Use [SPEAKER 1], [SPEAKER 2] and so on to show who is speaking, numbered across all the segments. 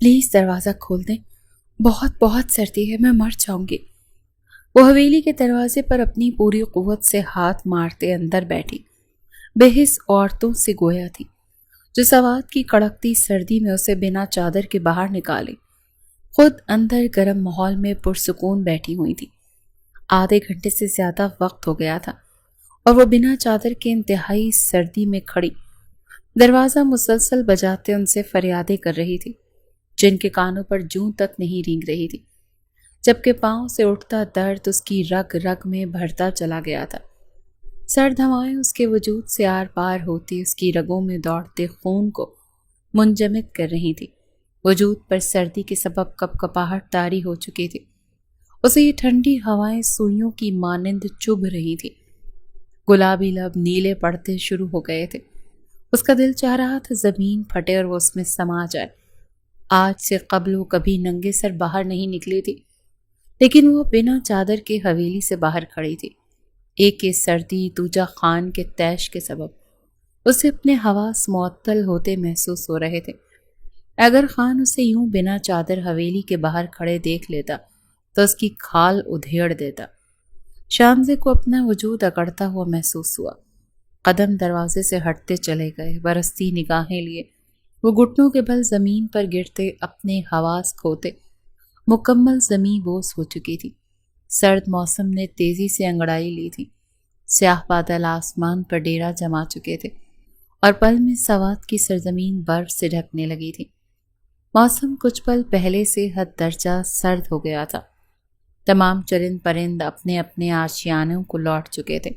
[SPEAKER 1] Please دروازہ کھول دیں، بہت بہت سردی ہے، میں مر جاؤں گی۔ وہ حویلی کے دروازے پر اپنی پوری قوت سے ہاتھ مارتے اندر بیٹھی، بے حس عورتوں سے گویا تھی جو سوات کی کڑکتی سردی میں اسے بنا چادر کے باہر نکالے، خود اندر گرم ماحول میں پرسکون بیٹھی ہوئی تھی۔ آدھے گھنٹے سے زیادہ وقت ہو گیا تھا اور وہ بنا چادر کے انتہائی سردی میں کھڑی دروازہ مسلسل بجاتے ان سے فریادیں کر رہی تھی جن کے کانوں پر جوں تک نہیں رینگ رہی تھی، جبکہ پاؤں سے اٹھتا درد اس کی رگ رگ میں بھرتا چلا گیا تھا۔ سرد ہوائیں اس کے وجود سے آر پار ہوتی اس کی رگوں میں دوڑتے خون کو منجمد کر رہی تھی۔ وجود پر سردی کے سبب کپکپاہٹ طاری ہو چکی تھی۔ اسے یہ ٹھنڈی ہوائیں سوئیوں کی مانند چبھ رہی تھی۔ گلابی لب نیلے پڑتے شروع ہو گئے تھے۔ اس کا دل چاہ رہا تھا زمین پھٹے اور وہ اس میں سما جائے۔ آج سے قبل وہ کبھی ننگے سر باہر نہیں نکلی تھی، لیکن وہ بنا چادر کے حویلی سے باہر کھڑی تھی۔ ایک یہ سردی، دوجا خان کے تیش کے سبب اسے اپنے حواس معطل ہوتے محسوس ہو رہے تھے۔ اگر خان اسے یوں بنا چادر حویلی کے باہر کھڑے دیکھ لیتا تو اس کی کھال ادھیڑ دیتا۔ شامزے کو اپنا وجود اکڑتا ہوا محسوس ہوا۔ قدم دروازے سے ہٹتے چلے گئے، برستی نگاہیں لیے وہ گھٹنوں کے بل زمین پر گرتے اپنے حواس کھوتے مکمل زمیں بوس ہو چکی تھی۔ سرد موسم نے تیزی سے انگڑائی لی تھی۔ سیاہ بادل آسمان پر ڈیرا جما چکے تھے اور پل میں سوات کی سرزمین برف سے ڈھکنے لگی تھی۔ موسم کچھ پل پہلے سے حد درجہ سرد ہو گیا تھا۔ تمام چرند پرند اپنے اپنے آشیانوں کو لوٹ چکے تھے۔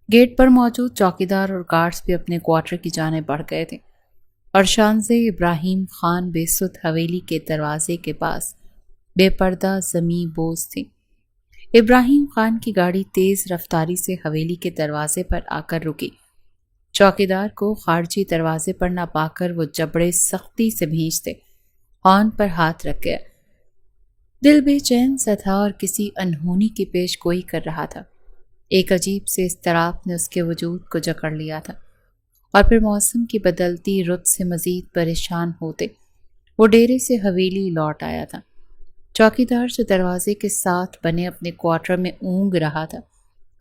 [SPEAKER 1] گیٹ پر موجود چوکیدار اور گارڈز بھی اپنے کوارٹر کی جانب بڑھ گئے تھے اور شانزے ابراہیم خان بے سدھ حویلی کے دروازے کے پاس بے پردہ زمیں بوس تھی۔ ابراہیم خان کی گاڑی تیز رفتاری سے حویلی کے دروازے پر آ کر رکی۔ چوکیدار کو خارجی دروازے پر نہ پا کر وہ جبڑے سختی سے بھینچتے ہارن پر ہاتھ رکھ گیا۔ دل بے چین سا تھا اور کسی انہونی کی پیش گوئی کر رہا تھا۔ ایک عجیب سے اضطراب نے اس کے وجود کو جکڑ لیا تھا اور پھر موسم کی بدلتی رت سے مزید پریشان ہوتے وہ ڈیرے سے حویلی لوٹ آیا تھا۔ چوکیدار جو دروازے کے ساتھ بنے اپنے کوارٹر میں اونگ رہا تھا،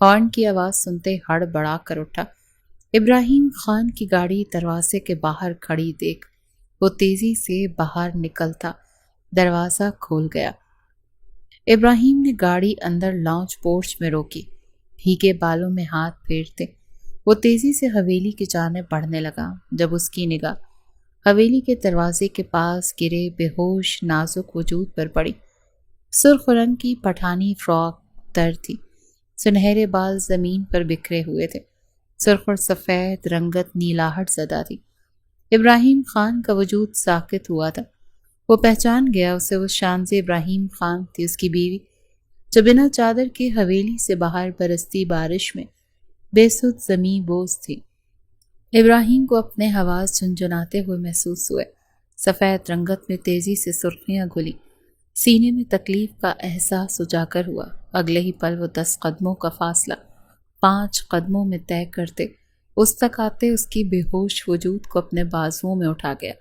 [SPEAKER 1] ہارن کی آواز سنتے ہڑ بڑا کر اٹھا۔ ابراہیم خان کی گاڑی دروازے کے باہر کھڑی دیکھ وہ تیزی سے باہر نکلتا دروازہ کھول گیا۔ ابراہیم نے گاڑی اندر لاؤنج پورچ میں روکی۔ بھیگے بالوں میں ہاتھ پھیرتے وہ تیزی سے حویلی کی جانب بڑھنے لگا۔ جب اس کی نگاہ حویلی کے دروازے کے پاس گرے بے ہوش نازک وجود پر پڑی، سرخ رنگ کی پٹھانی فراک تر تھی، سنہرے بال زمین پر بکھرے ہوئے تھے، سرخ اور سفید رنگت نیلاہٹ زدہ تھی۔ ابراہیم خان کا وجود ساکت ہوا تھا۔ وہ پہچان گیا اسے، وہ شانزے ابراہیم خان تھی، اس کی بیوی، جو بنا چادر کے حویلی سے باہر برستی بارش میں بے سدھ زمیں بوس تھی۔ ابراہیم کو اپنے حواس جھنجھناتے ہوئے محسوس ہوئے۔ سفید رنگت میں تیزی سے سرخیاں گھلی، سینے میں تکلیف کا احساس اجاگر ہوا۔ اگلے ہی پل وہ 10 قدموں کا فاصلہ 5 قدموں میں طے کرتے اس تک آتے اس کی بے ہوش وجود کو اپنے بازوؤں میں اٹھا گیا۔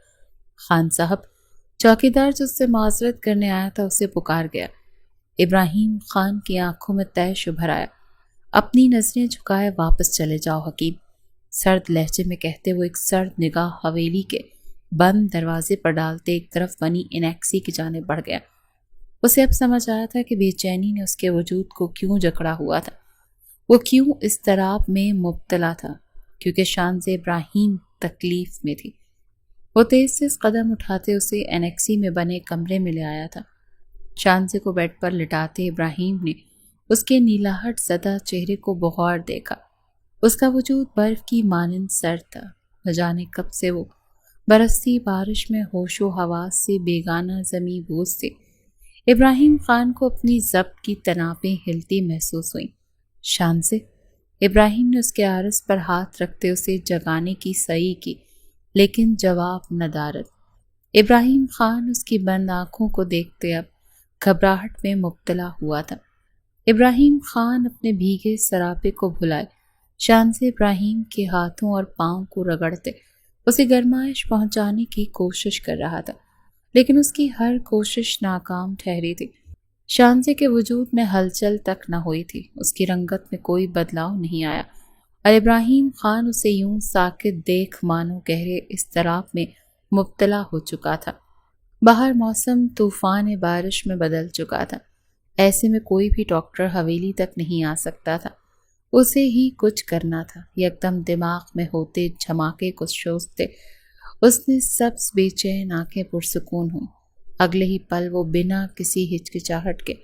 [SPEAKER 1] خان صاحب! چوکیدار جو اس سے معذرت کرنے آیا تھا اسے پکار گیا۔ ابراہیم خان کی آنکھوں میں طیش ابھر آیا۔ اپنی نظریں جھکائے واپس چلے جاؤ حکیم، سرد لہجے میں کہتے وہ ایک سرد نگاہ حویلی کے بند دروازے پر ڈالتے ایک طرف بنی انیکسی کی جانب بڑھ گیا۔ اسے اب سمجھ آیا تھا کہ بے چینی نے اس کے وجود کو کیوں جکڑا ہوا تھا، وہ کیوں اضطراب میں مبتلا تھا، کیونکہ شانزے ابراہیم تکلیف میں تھی۔ وہ تیز سے قدم اٹھاتے اسے انیکسی میں بنے کمرے میں لے آیا تھا۔ شانزے کو بیڈ پر لٹاتے ابراہیم نے اس کے نیلاہٹ زدہ چہرے کو بغور دیکھا۔ اس کا وجود برف کی مانند سرد تھا، نہ جانے کب سے وہ برستی بارش میں ہوش و حواس سے بیگانہ زمیں بوس تھے۔ ابراہیم خان کو اپنی ضبط کی تنابیں ہلتی محسوس ہوئیں۔ شانزے! ابراہیم نے اس کے عارض پر ہاتھ رکھتے اسے جگانے کی سعی کی، لیکن جواب ندارد۔ ابراہیم خان اس کی بند آنکھوں کو دیکھتے اب گھبراہٹ میں مبتلا ہوا تھا۔ ابراہیم خان اپنے بھیگے سراپے کو بھلائے شانزے ابراہیم کے ہاتھوں اور پاؤں کو رگڑتے اسے گرمائش پہنچانے کی کوشش کر رہا تھا، لیکن اس کی ہر کوشش ناکام ٹھہری تھی۔ شانزے کے وجود میں ہلچل تک نہ ہوئی تھی، اس کی رنگت میں کوئی بدلاؤ نہیں آیا، اور ابراہیم خان اسے یوں ساکت دیکھ مانو گہرے اضطراب میں مبتلا ہو چکا تھا۔ باہر موسم طوفان بارش میں بدل چکا تھا، ایسے میں کوئی بھی ڈاکٹر حویلی تک نہیں آ سکتا تھا، اسے ہی کچھ کرنا تھا۔ یکدم دماغ میں ہوتے جھماکے کو سوچتے اس نے سبز بے چین آنکھیں پرسکون ہوئیں۔ اگلے ہی پل وہ بنا کسی ہچکچاہٹ کے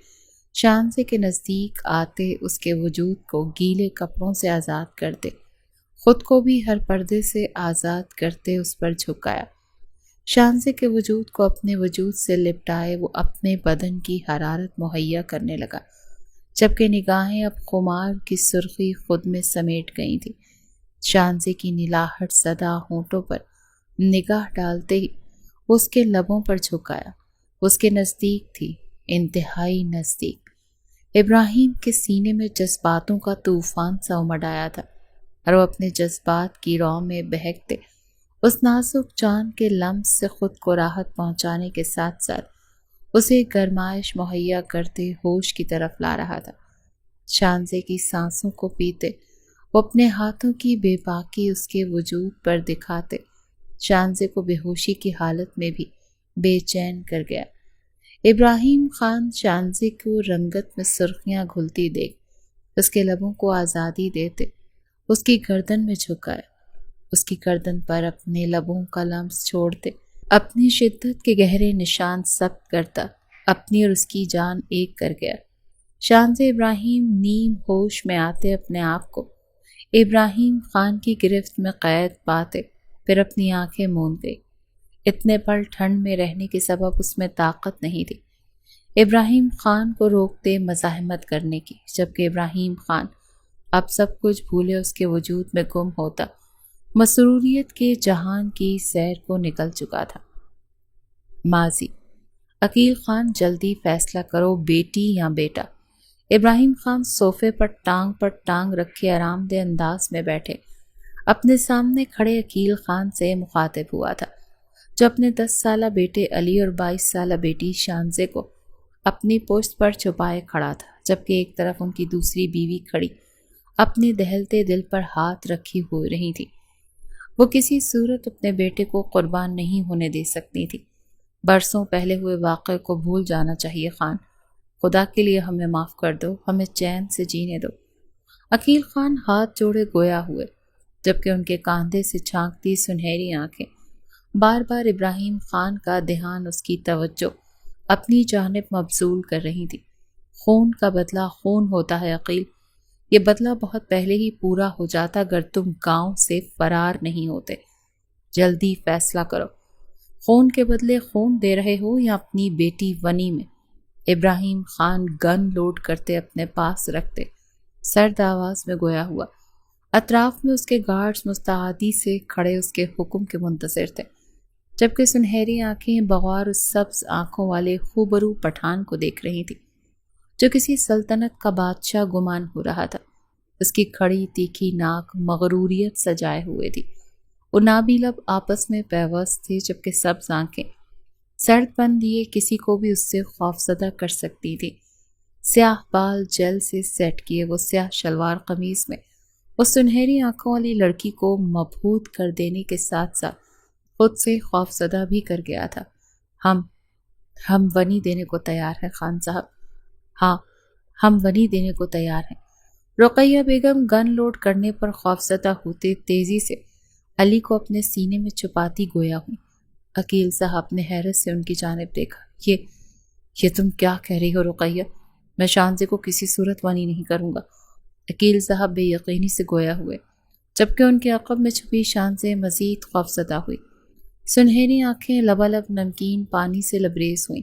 [SPEAKER 1] شانزے کے نزدیک آتے اس کے وجود کو گیلے کپڑوں سے آزاد کرتے، خود کو بھی ہر پردے سے آزاد کرتے اس پر جھکایا۔ شانزے کے وجود کو اپنے وجود سے لپٹائے وہ اپنے بدن کی حرارت مہیا کرنے لگا، جبکہ نگاہیں اب خمار کی سرخی خود میں سمیٹ گئی تھی۔ شانزے کی نلاہٹ زدہ ہونٹوں پر نگاہ ڈالتے ہی اس کے لبوں پر جھکایا، اس کے نزدیک تھی، انتہائی نزدیک۔ ابراہیم کے سینے میں جذباتوں کا طوفان سا امڈ آیا تھا، اور وہ اپنے جذبات کی رو میں بہکتے اس نازک جان کے لمس سے خود کو راحت پہنچانے کے ساتھ ساتھ اسے گرمائش مہیا کرتے ہوش کی طرف لا رہا تھا۔ شانزے کی سانسوں کو پیتے وہ اپنے ہاتھوں کی بے باکی اس کے وجود پر دکھاتے شانزے کو بے ہوشی کی حالت میں بھی بے چین کر گیا۔ ابراہیم خان شانزے کو رنگت میں سرخیاں گھلتی دیکھ اس کے لبوں کو آزادی دیتے اس کی گردن میں جھکائے، اس کی گردن پر اپنے لبوں کا لمس چھوڑتے اپنی شدت کے گہرے نشان ثبت کرتا، اپنی اور اس کی جان ایک کر گیا۔ شانزے ابراہیم نیم ہوش میں آتے اپنے آپ کو ابراہیم خان کی گرفت میں قید پاتے، پھر اپنی آنکھیں موند گئی۔ اتنے پل ٹھنڈ میں رہنے کے سبب اس میں طاقت نہیں تھی ابراہیم خان کو روکتے مزاحمت کرنے کی، جبکہ ابراہیم خان اب سب کچھ بھولے اس کے وجود میں گم ہوتا مسروریت کے جہان کی سیر کو نکل چکا تھا۔ ماضی: عقیل خان جلدی فیصلہ کرو، بیٹی یا بیٹا؟ ابراہیم خان صوفے پر ٹانگ رکھے آرام دہ انداز میں بیٹھے اپنے سامنے کھڑے عقیل خان سے مخاطب ہوا تھا، جو اپنے 10 سالہ بیٹے علی اور 22 سالہ بیٹی شانزے کو اپنی پشت پر چھپائے کھڑا تھا، جبکہ ایک طرف ان کی دوسری بیوی کھڑی اپنے دہلتے دل پر ہاتھ رکھی ہو رہی تھی۔ وہ کسی صورت اپنے بیٹے کو قربان نہیں ہونے دے سکتی تھی۔ برسوں پہلے ہوئے واقعے کو بھول جانا چاہیے خان، خدا کے لیے ہمیں معاف کر دو، ہمیں چین سے جینے دو۔ عقیل خان ہاتھ جوڑے گویا ہوئے، جبکہ ان کے کاندھے سے جھانکتی سنہری آنکھیں بار بار ابراہیم خان کا دھیان اس کی توجہ اپنی جانب مبذول کر رہی تھی۔ خون کا بدلہ خون ہوتا ہے عقیل، یہ بدلہ بہت پہلے ہی پورا ہو جاتا اگر تم گاؤں سے فرار نہیں ہوتے۔ جلدی فیصلہ کرو، خون کے بدلے خون دے رہے ہو یا اپنی بیٹی ونی میں؟ ابراہیم خان گن لوڈ کرتے اپنے پاس رکھتے سرد آواز میں گویا ہوا۔ اطراف میں اس کے گارڈز مستعدی سے کھڑے اس کے حکم کے منتظر تھے، جبکہ سنہری آنکھیں بغور اس سبز آنکھوں والے خوبرو پٹھان کو دیکھ رہی تھی جو کسی سلطنت کا بادشاہ گمان ہو رہا تھا۔ اس کی کھڑی تیکھی ناک مغروریت سجائے ہوئے تھی، وہ نابی لب آپس میں پیوست تھے، جبکہ سبز آنکھیں سرد پن دیے کسی کو بھی اس سے خوفزدہ کر سکتی تھی۔ سیاہ بال جل سے سیٹ کیے وہ سیاہ شلوار قمیض میں اس سنہری آنکھوں والی لڑکی کو مبہوت کر دینے کے ساتھ ساتھ خود سے خوفزدہ بھی کر گیا تھا۔ ہم ونی دینے کو تیار ہیں خان صاحب، ہاں ہم ونی دینے کو تیار ہیں۔ رقیہ بیگم گن لوڈ کرنے پر خوفزدہ ہوتے تیزی سے علی کو اپنے سینے میں چھپاتی گویا ہوئی۔ عقیل صاحب نے حیرت سے ان کی جانب دیکھا۔ یہ تم کیا کہہ رہی ہو رقیہ؟ میں شانزے کو کسی صورت ونی نہیں کروں گا۔ عقیل صاحب بے یقینی سے گویا ہوئے، جبکہ ان کے عقب میں چھپی شانزے مزید خوفزدہ ہوئی۔ سنہری آنکھیں لبالب نمکین پانی سے لبریز ہوئیں۔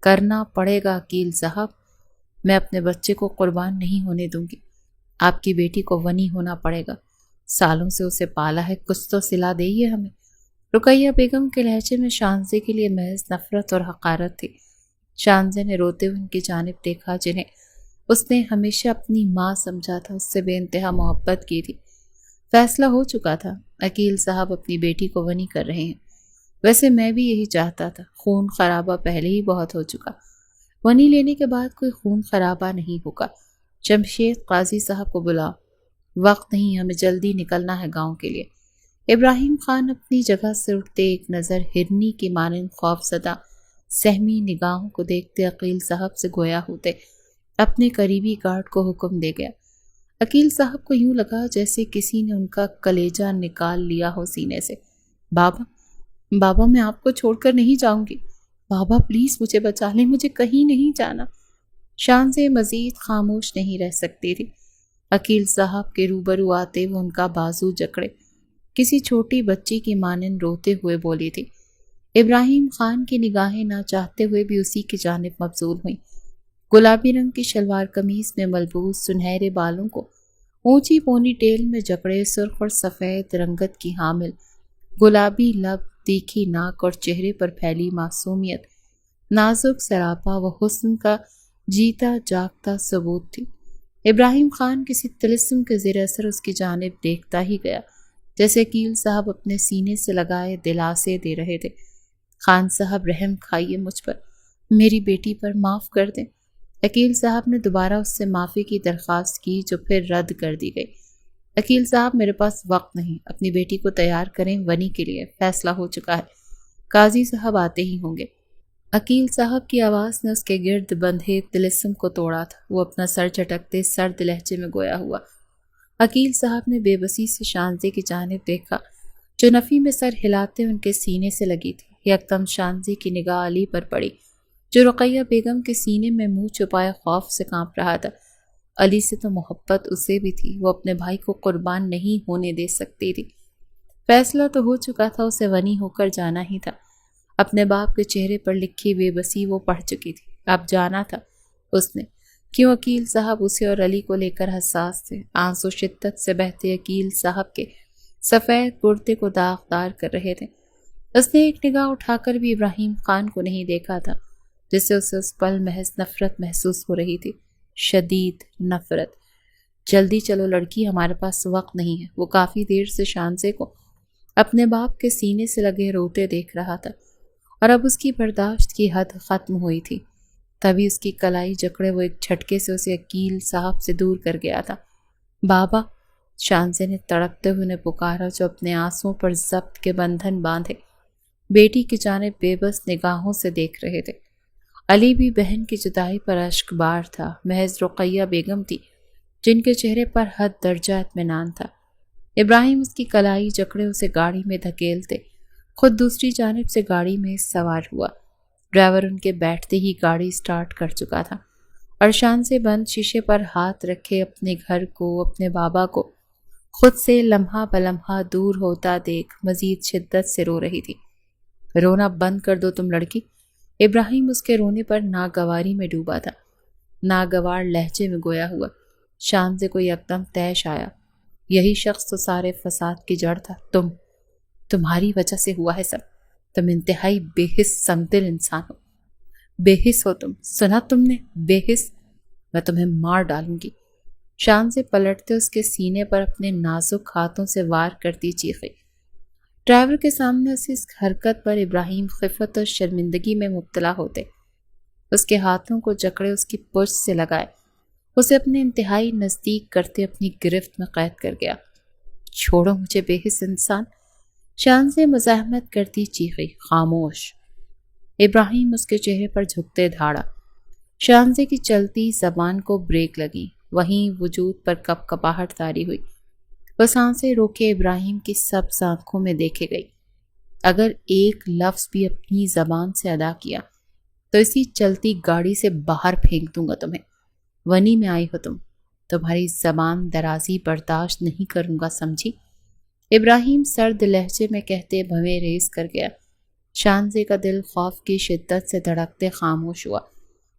[SPEAKER 1] کرنا پڑے گا عقیل صاحب، میں اپنے بچے کو قربان نہیں ہونے دوں گی۔ آپ کی بیٹی کو ونی ہونا پڑے گا، سالوں سے اسے پالا ہے، کچھ تو صلہ دئیے ہمیں۔ رقیہ بیگم کے لہجے میں شانزے کے لیے محض نفرت اور حقارت تھی۔ شانزے نے روتے ہوئے ان کی جانب دیکھا جنہیں اس نے ہمیشہ اپنی ماں سمجھا تھا، اس سے بے انتہا محبت کی تھی۔ فیصلہ ہو چکا تھا، عقیل صاحب اپنی بیٹی کو ونی کر رہے ہیں۔ ویسے میں بھی یہی چاہتا تھا، خون خرابہ پہلے ہی بہت ہو چکا، ونی لینے کے بعد کوئی خون خرابہ نہیں ہوگا۔ جمشید قاضی صاحب کو بلاؤ، وقت نہیں، ہمیں جلدی نکلنا ہے گاؤں کے لیے۔ ابراہیم خان اپنی جگہ سے اٹھتے ایک نظر ہرنی کی مانند خوف زدہ سہمی نگاہوں کو دیکھتے عقیل صاحب سے گویا ہوتے اپنے قریبی گارڈ کو حکم دے گیا۔ عقیل صاحب کو یوں لگا جیسے کسی نے ان کا کلیجہ نکال لیا ہو سینے سے۔ بابا، بابا میں آپ کو چھوڑ کر نہیں جاؤں گی، بابا پلیز مجھے بچا لیں، مجھے کہیں نہیں جانا۔ شان سے مزید خاموش نہیں رہ سکتی تھی۔ عقیل صاحب کے روبرو آتے وہ ان کا بازو جکڑے کسی چھوٹی بچی کی مانند روتے ہوئے بولی تھی۔ ابراہیم خان کی نگاہیں نہ چاہتے ہوئے بھی اسی کی جانب مبذول ہوئیں۔ گلابی رنگ کی شلوار قمیص میں ملبوس سنہرے بالوں کو اونچی پونی ٹیل میں جکڑے سرخ اور سفید رنگت کی حامل، گلابی لب، تیکھی ناک اور چہرے پر پھیلی معصومیت نازک سراپا و حسن کا جیتا جاگتا ثبوت تھی۔ ابراہیم خان کسی طلسم کے زیر اثر اس کی جانب دیکھتا ہی گیا، جیسے عقیل صاحب اپنے سینے سے لگائے دلاسے دے رہے تھے۔ خان صاحب رحم کھائیے مجھ پر، میری بیٹی پر معاف کر دیں۔ عقیل صاحب نے دوبارہ اس سے معافی کی درخواست کی جو پھر رد کر دی گئی۔ عقیل صاحب میرے پاس وقت نہیں، اپنی بیٹی کو تیار کریں ونی کے لیے، فیصلہ ہو چکا ہے، قاضی صاحب آتے ہی ہوں گے۔ عقیل صاحب کی آواز نے اس کے گرد بندھے طلسم کو توڑا تھا۔ وہ اپنا سر جھٹکتے سرد لہجے میں گویا ہوا۔ عقیل صاحب نے بے بسی سے شانزے کی جانب دیکھا جو نفی میں سر ہلاتے ان کے سینے سے لگی تھی۔ یکدم شانزے کی نگاہ علی پر پڑی جو رقیہ بیگم کے سینے میں منہ چھپائے خوف سے کانپ رہا تھا۔ علی سے تو محبت اسے بھی تھی، وہ اپنے بھائی کو قربان نہیں ہونے دے سکتی تھی۔ فیصلہ تو ہو چکا تھا، اسے ونی ہو کر جانا ہی تھا۔ اپنے باپ کے چہرے پر لکھی بے بسی وہ پڑھ چکی تھی، اب جانا تھا اس نے۔ کیوں عقیل صاحب اسے اور علی کو لے کر حساس تھے۔ آنسو شدت سے بہتے عقیل صاحب کے سفید کرتے کو داغدار کر رہے تھے۔ اس نے ایک نگاہ اٹھا کر بھی ابراہیم خان کو نہیں دیکھا تھا، جس سے اسے اس پل محض نفرت محسوس ہو رہی تھی، شدید نفرت۔ جلدی چلو لڑکی، ہمارے پاس وقت نہیں ہے۔ وہ کافی دیر سے شانزے کو اپنے باپ کے سینے سے لگے روتے دیکھ رہا تھا اور اب اس کی برداشت کی حد ختم ہوئی تھی۔ تبھی اس کی کلائی جکڑے وہ ایک جھٹکے سے اسے عقیل صاحب سے دور کر گیا تھا۔ بابا، شانزے نے تڑپتے ہوئے پکارا جو اپنے آنسوں پر ضبط کے بندھن باندھے بیٹی کی جانب بے بس نگاہوں سے دیکھ رہے تھے۔ علی بھی بہن کی جدائی پر اشک بار تھا۔ محض رقیہ بیگم تھی جن کے چہرے پر حد درجہ اطمینان تھا۔ ابراہیم اس کی کلائی جکڑے اسے گاڑی میں دھکیلتے خود دوسری جانب سے گاڑی میں سوار ہوا۔ ڈرائیور ان کے بیٹھتے ہی گاڑی سٹارٹ کر چکا تھا اور شان سے بند شیشے پر ہاتھ رکھے اپنے گھر کو، اپنے بابا کو خود سے لمحہ بلمحہ دور ہوتا دیکھ مزید شدت سے رو رہی تھی۔ رونا بند کر دو تم لڑکی۔ ابراہیم اس کے رونے پر ناگواری میں ڈوبا تھا، ناگوار لہجے میں گویا ہوا۔ شان سے کوئی یکدم طیش آیا، یہی شخص تو سارے فساد کی جڑ تھا۔ تمہاری وجہ سے ہوا ہے سب۔ تم انتہائی بے حس سنگ دل انسان ہو، بے حس ہو تم، سنا تم نے، بے حس۔ میں تمہیں مار ڈالوں گی۔ شان سے پلٹتے اس کے سینے پر اپنے نازک ہاتھوں سے وار کرتی چیخے۔ ڈرائیور کے سامنے اس حرکت پر ابراہیم خفت اور شرمندگی میں مبتلا ہوتے۔ اس کے ہاتھوں کو جکڑے اس کی پشت سے لگائے اسے اپنے انتہائی نزدیک کرتے اپنی گرفت میں قید کر گیا۔ چھوڑو مجھے بے حس انسان، شان سے مزاحمت کرتی چیخی۔ خاموش۔ ابراہیم اس کے چہرے پر جھکتے دھاڑا۔ شانزے کی چلتی زبان کو بریک لگی، وہیں وجود پر کپ کپاہٹ طاری ہوئی۔ وہ سانسیں روکے ابراہیم کی سبز آنکھوں میں دیکھے گئی۔ اگر ایک لفظ بھی اپنی زبان سے ادا کیا تو اسی چلتی گاڑی سے باہر پھینک دوں گا تمہیں۔ ونی میں آئی ہو تمہاری زبان درازی برداشت نہیں کروں گا، سمجھی؟ ابراہیم سرد لہجے میں کہتے بھویں ریز کر گیا۔ شانزے کا دل خوف کی شدت سے دھڑکتے خاموش ہوا۔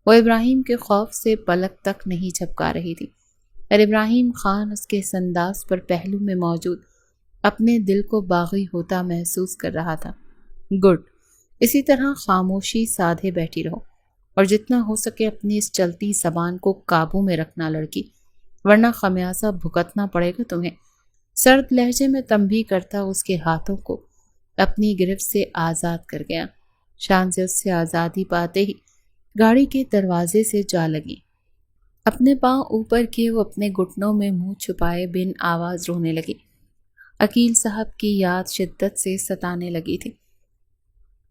[SPEAKER 1] وہ ابراہیم کے خوف سے پلک تک نہیں جھپکا رہی تھی اور ابراہیم خان اس کے اس انداز پر پہلو میں موجود اپنے دل کو باغی ہوتا محسوس کر رہا تھا۔ گڈ، اسی طرح خاموشی سادھے بیٹھی رہو اور جتنا ہو سکے اپنی اس چلتی زبان کو قابو میں رکھنا لڑکی، ورنہ خمیازہ بھگتنا پڑے گا تمہیں۔ سرد لہجے میں تنبیہ کرتا اس کے ہاتھوں کو اپنی گرفت سے آزاد کر گیا۔ شانزے اس سے آزادی پاتے ہی گاڑی کے دروازے سے جا لگی۔ اپنے پاؤں اوپر کیے وہ اپنے گھٹنوں میں منہ چھپائے بن آواز رونے لگی۔ عقیل صاحب کی یاد شدت سے ستانے لگی تھی۔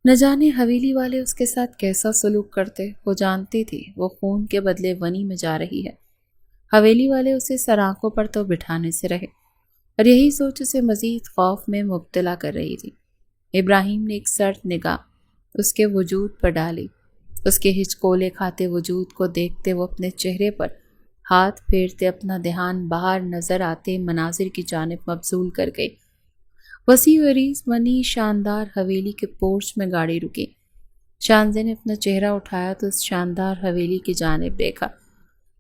[SPEAKER 1] نہ جانے حویلی والے اس کے ساتھ کیسا سلوک کرتے، وہ جانتی تھی وہ خون کے بدلے ونی میں جا رہی ہے۔ حویلی والے اسے سرآنکھوں پر تو بٹھانے سے رہے، اور یہی سوچ اسے مزید خوف میں مبتلا کر رہی تھی۔ ابراہیم نے ایک سرد نگاہ اس کے وجود پر ڈالی۔ اس کے ہچکولے کھاتے وجود کو دیکھتے وہ اپنے چہرے پر ہاتھ پھیرتے اپنا دھیان باہر نظر آتے مناظر کی جانب مبذول کر گئی۔ وسیع و عریض منی شاندار حویلی کے پورچ میں گاڑی رکی۔ شانزے نے اپنا چہرہ اٹھایا تو اس شاندار حویلی کی جانب دیکھا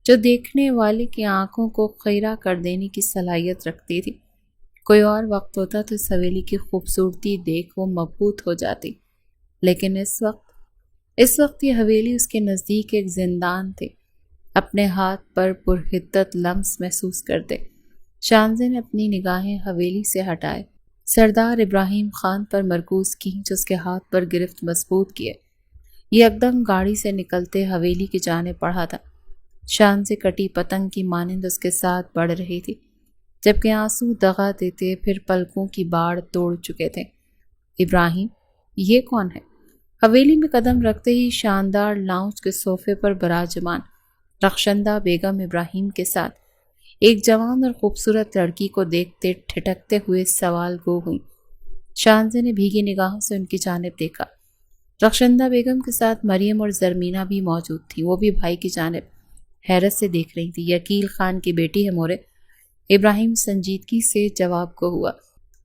[SPEAKER 1] جو دیکھنے والے کی آنکھوں کو خیرہ کر دینے کی صلاحیت رکھتی تھی۔ کوئی اور وقت ہوتا تو اس حویلی کی خوبصورتی دیکھ وہ مبہوت ہو جاتی، لیکن اس وقت یہ حویلی اس کے نزدیک ایک زندان تھی۔ اپنے ہاتھ پر پرحدت لمس محسوس کرتے شانزے نے اپنی نگاہیں حویلی سے ہٹائے، سردار ابراہیم خان پر مرکوز کی جو اس کے ہاتھ پر گرفت مضبوط کیے۔ یہ اقدم گاڑی سے نکلتے حویلی کی جانب بڑھا تھا۔ شانزے کٹی پتنگ کی مانند اس کے ساتھ بڑھ رہی تھی، جبکہ آنسو دغا دیتے پھر پلکوں کی باڑ توڑ چکے تھے۔ ابراہیم، یہ کون ہے؟ حویلی میں قدم رکھتے ہی شاندار لاؤنج کے صوفے پر براجمان رخشندہ بیگم ابراہیم کے ساتھ ایک جوان اور خوبصورت لڑکی کو دیکھتے ٹھٹکتے ہوئے سوال گو ہوئی۔ شانزے نے بھیگی نگاہوں سے ان کی جانب دیکھا۔ رخشندہ بیگم کے ساتھ مریم اور زرمینہ بھی موجود تھی، وہ بھی بھائی کی جانب حیرت سے دیکھ رہی تھی۔ عقیل خان کی بیٹی ہے مورے، ابراہیم سنجیدگی سے جواب کو ہوا۔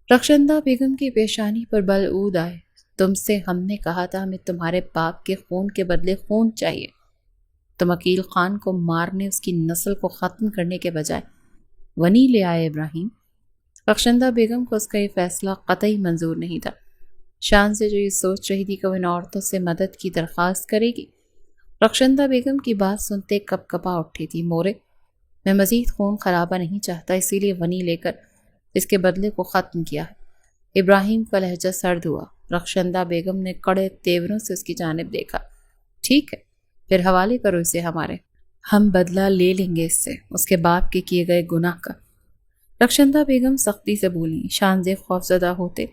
[SPEAKER 1] رخشندہ بیگم کی پیشانی پر بل عود آئے۔ تم سے ہم نے کہا تھا ہمیں تمہارے باپ کے خون کے بدلے خون چاہیے۔ تم عقیل خان کو مارنے اس کی نسل کو ختم کرنے کے بجائے ونی لے آئے ابراہیم۔ رخشندہ بیگم کو اس کا یہ فیصلہ قطعی منظور نہیں تھا۔ شان سے جو یہ سوچ رہی تھی کہ وہ ان عورتوں سے مدد کی درخواست کرے گی، رخشندہ بیگم کی بات سنتے کپ کپا اٹھی تھی۔ مورے، میں مزید خون خرابہ نہیں چاہتا، اسی لیے ونی لے کر اس کے بدلے کو ختم کیا ہے۔ ابراہیم کا لہجہ سرد ہوا۔ رخشندہ بیگم نے کڑے تیوروں سے اس کی جانب دیکھا۔ ٹھیک ہے، پھر حوالے کرو اسے ہمارے، ہم بدلہ لے لیں گے اس کے باپ کے کیے گئے گناہ کا۔ رخشندہ بیگم سختی سے بولی۔ شانزے خوفزدہ ہوتے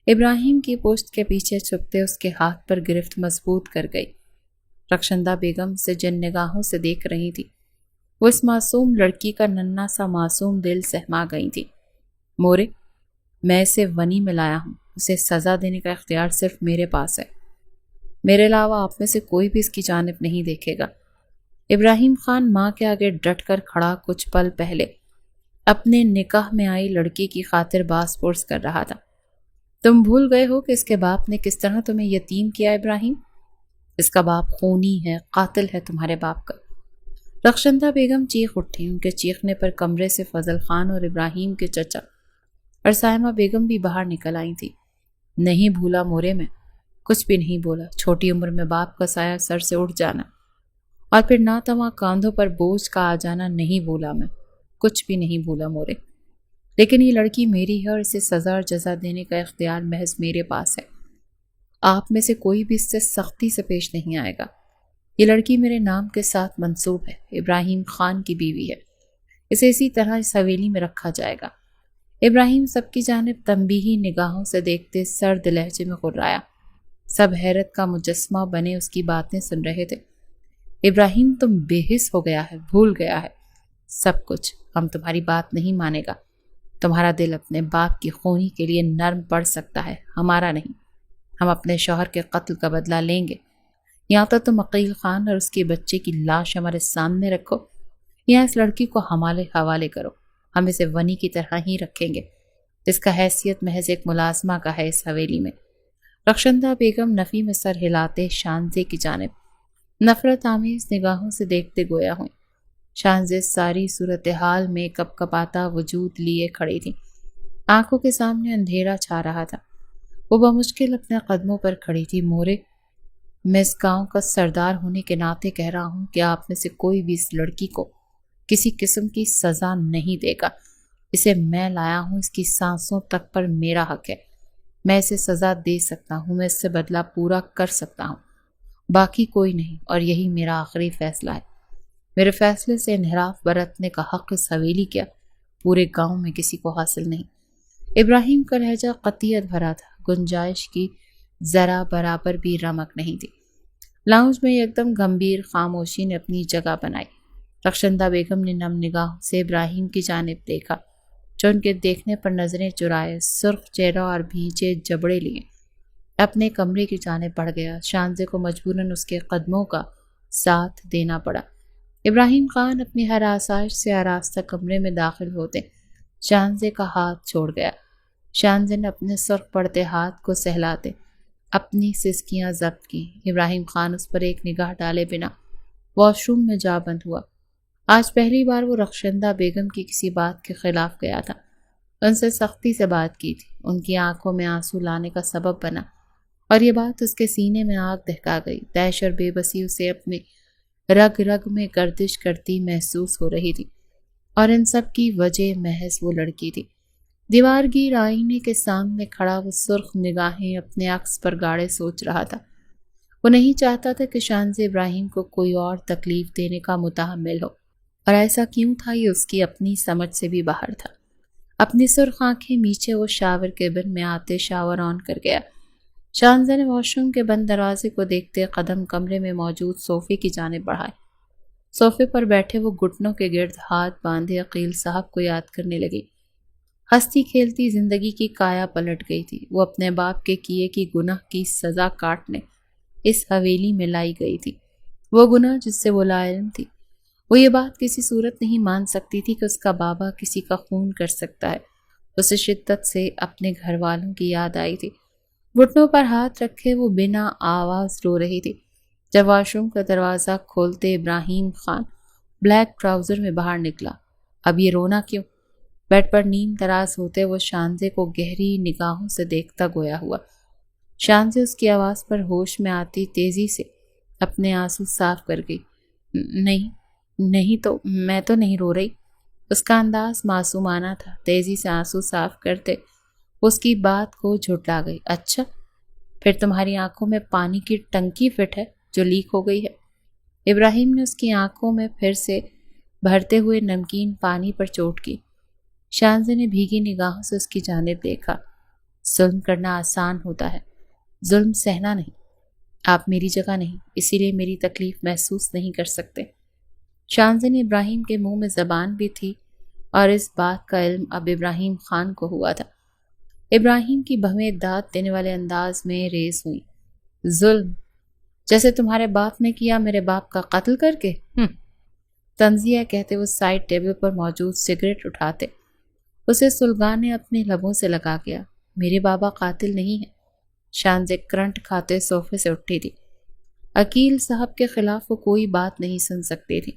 [SPEAKER 1] ابراہیم کی پشت کے پیچھے چھپتے اس کے ہاتھ پر گرفت مضبوط کر گئی۔ رخشندہ بیگم سے جن نگاہوں سے دیکھ رہی تھی وہ اس معصوم لڑکی کا ننھا سا معصوم دل سہما گئی تھی۔ مورے، میں اسے ونی میں لایا ہوں، اسے سزا دینے کا اختیار صرف میرے پاس ہے، میرے علاوہ آپ میں سے کوئی بھی اس کی جانب نہیں دیکھے گا۔ ابراہیم خان ماں کے آگے ڈٹ کر کھڑا کچھ پل پہلے اپنے نکاح میں آئی لڑکی کی خاطر باس پرس کر رہا تھا۔ تم بھول گئے ہو کہ اس کے باپ نے کس طرح تمہیں یتیم کیا ابراہیم؟ اس کا باپ خونی ہے، قاتل ہے تمہارے باپ کا۔ رخشندہ بیگم چیخ اٹھی۔ ان کے چیخنے پر کمرے سے فضل خان اور ابراہیم کے چچا اور سائمہ بیگم بھی باہر نکل آئی تھی۔ نہیں بھولا مورے، میں کچھ بھی نہیں بولا۔ چھوٹی عمر میں باپ کا سایہ سر سے اٹھ جانا اور پھر ناتواں کاندھوں پر بوجھ کا آ جانا نہیں بولا، میں کچھ بھی نہیں بولا مورے۔ لیکن یہ لڑکی میری ہے اور اسے سزا اور جزا دینے کا اختیار محض میرے پاس ہے۔ آپ میں سے کوئی بھی اس سے سختی سے پیش نہیں آئے گا۔ یہ لڑکی میرے نام کے ساتھ منسوب ہے، ابراہیم خان کی بیوی ہے، اسے اسی طرح اس حویلی میں رکھا جائے گا۔ ابراہیم سب کی جانب تنبیہی نگاہوں سے دیکھتے سرد لہجے میں غرایا۔ سب حیرت کا مجسمہ بنے اس کی باتیں سن رہے تھے۔ ابراہیم، تم بے حس ہو گیا ہے، بھول گیا ہے سب کچھ، ہم تمہاری بات نہیں مانے گا۔ تمہارا دل اپنے باپ کی خونی کے لیے نرم پڑ سکتا ہے، ہمارا نہیں۔ ہم اپنے شوہر کے قتل کا بدلہ لیں گے۔ یا تو تم عقیل خان اور اس کے بچے کی لاش ہمارے سامنے رکھو یا اس لڑکی کو ہمارے حوالے کرو، ہم اسے ونی کی طرح ہی رکھیں گے، اس کا حیثیت محض ایک ملازمہ کا ہے اس حویلی میں۔ رخشندہ بیگم نفی میں سر ہلاتے شانزے کی جانب نفرت آمیز نگاہوں سے دیکھتے گویا ہوئیں۔ شانزے ساری صورتحال میں کپ کپاتا وجود لیے کھڑی تھی۔ آنکھوں کے سامنے اندھیرا چھا رہا تھا۔ وہ بمشکل اپنے قدموں پر کھڑی تھی۔ مورے، میں اس گاؤں کا سردار ہونے کے ناطے کہہ رہا ہوں کہ آپ میں سے کوئی بھی اس لڑکی کو کسی قسم کی سزا نہیں دے گا۔ اسے میں لایا ہوں، اس کی سانسوں تک پر میرا حق ہے۔ میں اسے سزا دے سکتا ہوں، میں اس سے بدلہ پورا کر سکتا ہوں، باقی کوئی نہیں، اور یہی میرا آخری فیصلہ ہے۔ میرے فیصلے سے انحراف برتنے کا حق اس حویلی کیا پورے گاؤں میں کسی کو حاصل نہیں۔ ابراہیم کا لہجہ قطعیت بھرا تھا، گنجائش کی ذرا برابر بھی رمق نہیں تھی۔ لاؤنج میں ایک دم گمبھیر خاموشی نے اپنی جگہ بنائی۔ رخشندہ بیگم نے نم نگاہوں سے ابراہیم کی جانب دیکھا، جو ان کے دیکھنے پر نظریں چرائے سرخ چہرہ اور بھینچے جبڑے لیے اپنے کمرے کی جانب بڑھ گیا۔ شانزے کو مجبوراً اس کے قدموں کا ساتھ دینا پڑا۔ ابراہیم خان اپنی ہر آسائش سے آراستہ کمرے میں داخل ہوتے شانزے کا ہاتھ چھوڑ گیا۔ شانزے نے اپنے سرخ پڑتے ہاتھ کو سہلاتے اپنی سسکیاں ضبط کی۔ ابراہیم خان اس پر ایک نگاہ ڈالے بنا واش روم میں جا بند ہوا۔ آج پہلی بار وہ رخشندہ بیگم کی کسی بات کے خلاف گیا تھا، ان سے سختی سے بات کی تھی، ان کی آنکھوں میں آنسو لانے کا سبب بنا، اور یہ بات اس کے سینے میں آگ دہکا گئی۔ دہشت اور بے بسی اسے اپنے رگ رگ میں گردش کرتی محسوس ہو رہی تھی، اور ان سب کی وجہ محض وہ لڑکی تھی۔ دیوار گیر آئینے کے سامنے کھڑا وہ سرخ نگاہیں اپنے عکس پر گاڑے سوچ رہا تھا۔ وہ نہیں چاہتا تھا کہ شانزے ابراہیم کو کوئی اور تکلیف دینے کا متحمل ہو، اور ایسا کیوں تھا یہ اس کی اپنی سمجھ سے بھی باہر تھا۔ اپنی سرخ آنکھیں میچے وہ شاور کیبن میں آتے شاور آن کر گیا۔ شانزے نے واش روم کے بند دروازے کو دیکھتے قدم کمرے میں موجود صوفے کی جانب بڑھائے۔ صوفے پر بیٹھے وہ گھٹنوں کے گرد ہاتھ باندھے عقیل صاحب کو یاد کرنے لگی۔ ہستی کھیلتی زندگی کی کایا پلٹ گئی تھی۔ وہ اپنے باپ کے کیے کی گناہ کی سزا کاٹنے اس حویلی میں لائی گئی تھی، وہ گناہ جس سے وہ لا علم تھی۔ وہ یہ بات کسی صورت نہیں مان سکتی تھی کہ اس کا بابا کسی کا خون کر سکتا ہے۔ اسے شدت سے اپنے گھر والوں کی یاد آئی تھی۔ گھٹنوں پر ہاتھ رکھے وہ بنا آواز رو رہی تھی جب واش روم کا دروازہ کھولتے ابراہیم خان بلیک ٹراؤزر میں باہر نکلا۔ اب یہ رونا کیوں؟ بیڈ پر نیم دراز ہوتے وہ شانزے کو گہری نگاہوں سے دیکھتا گویا ہوا۔ شانزے اس کی آواز پر ہوش میں آتی تیزی سے اپنے آنسو صاف کر گئی۔ نہیں تو میں تو نہیں رو رہی۔ اس کا انداز معصومانہ تھا۔ تیزی سے آنسو صاف کرتے اس کی بات کو جھٹلا گئی۔ اچھا، پھر تمہاری آنکھوں میں پانی کی ٹنکی فٹ ہے جو لیک ہو گئی ہے۔ ابراہیم نے اس کی آنکھوں میں پھر سے بھرتے ہوئے نمکین پانی پر چوٹ کی۔ شانزے نے بھیگی نگاہوں سے اس کی جانب دیکھا۔ ظلم کرنا آسان ہوتا ہے، ظلم سہنا نہیں۔ آپ میری جگہ نہیں، اسی لیے میری تکلیف محسوس نہیں کر سکتے۔ شانزے نے ابراہیم کے منہ میں زبان بھی تھی، اور اس بات کا علم اب ابراہیم خان کو ہوا تھا۔ ابراہیم کی بھویں داد دینے والے انداز میں ریز ہوئی۔ ظلم جیسے تمہارے باپ نے کیا میرے باپ کا قتل کر کے؟ تنزیہ کہتے وہ سائڈ ٹیبل پر موجود سگریٹ اٹھاتے اسے سلگانے اپنے لبوں سے لگا گیا۔ میرے بابا قاتل نہیں ہے۔ شانزے کرنٹ کھاتے صوفے سے اٹھی تھی۔ عقیل صاحب کے خلاف وہ کوئی بات نہیں سن سکتی تھی۔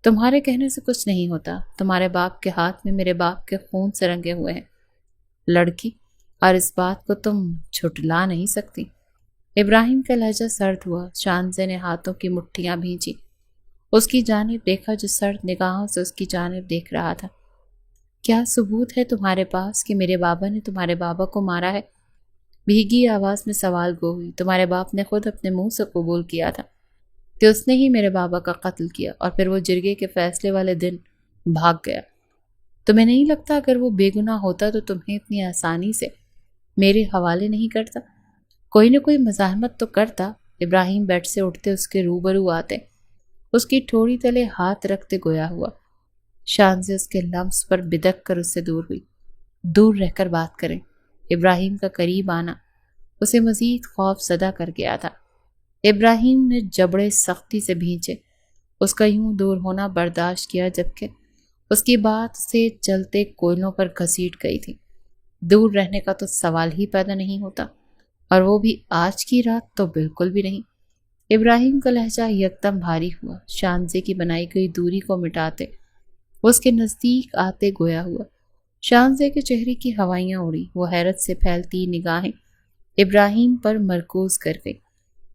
[SPEAKER 1] تمہارے کہنے سے کچھ نہیں ہوتا۔ تمہارے باپ کے ہاتھ میں میرے باپ کے خون سے رنگے ہوئے ہیں، لڑکی، اور اس بات کو تم جھٹلا نہیں سکتی۔ ابراہیم کا لہجہ سرد ہوا۔ شانزے نے ہاتھوں کی مٹھیاں بھینچی، اس کی جانب دیکھا جو سرد نگاہوں سے اس کی جانب دیکھ رہا تھا۔ کیا ثبوت ہے تمہارے پاس کہ میرے بابا نے تمہارے بابا کو مارا ہے؟ بھیگی آواز میں سوال گو ہوئی۔ تمہارے باپ نے خود اپنے منہ سے قبول کیا تھا کہ اس نے ہی میرے بابا کا قتل کیا، اور پھر وہ جرگے کے فیصلے والے دن بھاگ گیا۔ تمہیں نہیں لگتا اگر وہ بے گناہ ہوتا تو تمہیں اتنی آسانی سے میرے حوالے نہیں کرتا؟ کوئی نہ کوئی مزاحمت تو کرتا۔ ابراہیم بیڈ سے اٹھتے اس کے روبرو آتے اس کی ٹھوڑی تلے ہاتھ رکھتے گویا ہوا۔ شانزے اس کے لمس پر بدک کر اس سے دور ہوئی۔ دور رہ کر بات کریں۔ ابراہیم کا قریب آنا اسے مزید خوف زدہ کر گیا تھا۔ ابراہیم نے جبڑے سختی سے بھینچے، اس کا یوں دور ہونا برداشت کیا جبکہ اس کی بات سے چلتے کوئلوں پر گھسیٹ گئی تھی۔ دور رہنے کا تو سوال ہی پیدا نہیں ہوتا، اور وہ بھی آج کی رات تو بالکل بھی نہیں۔ ابراہیم کا لہجہ یکدم بھاری ہوا۔ شانزے کی بنائی گئی دوری کو مٹاتے اس کے نزدیک آتے گویا ہوا۔ شانزے کے چہرے کی ہوائیاں اڑی۔ وہ حیرت سے پھیلتی نگاہیں ابراہیم پر مرکوز کر گئی،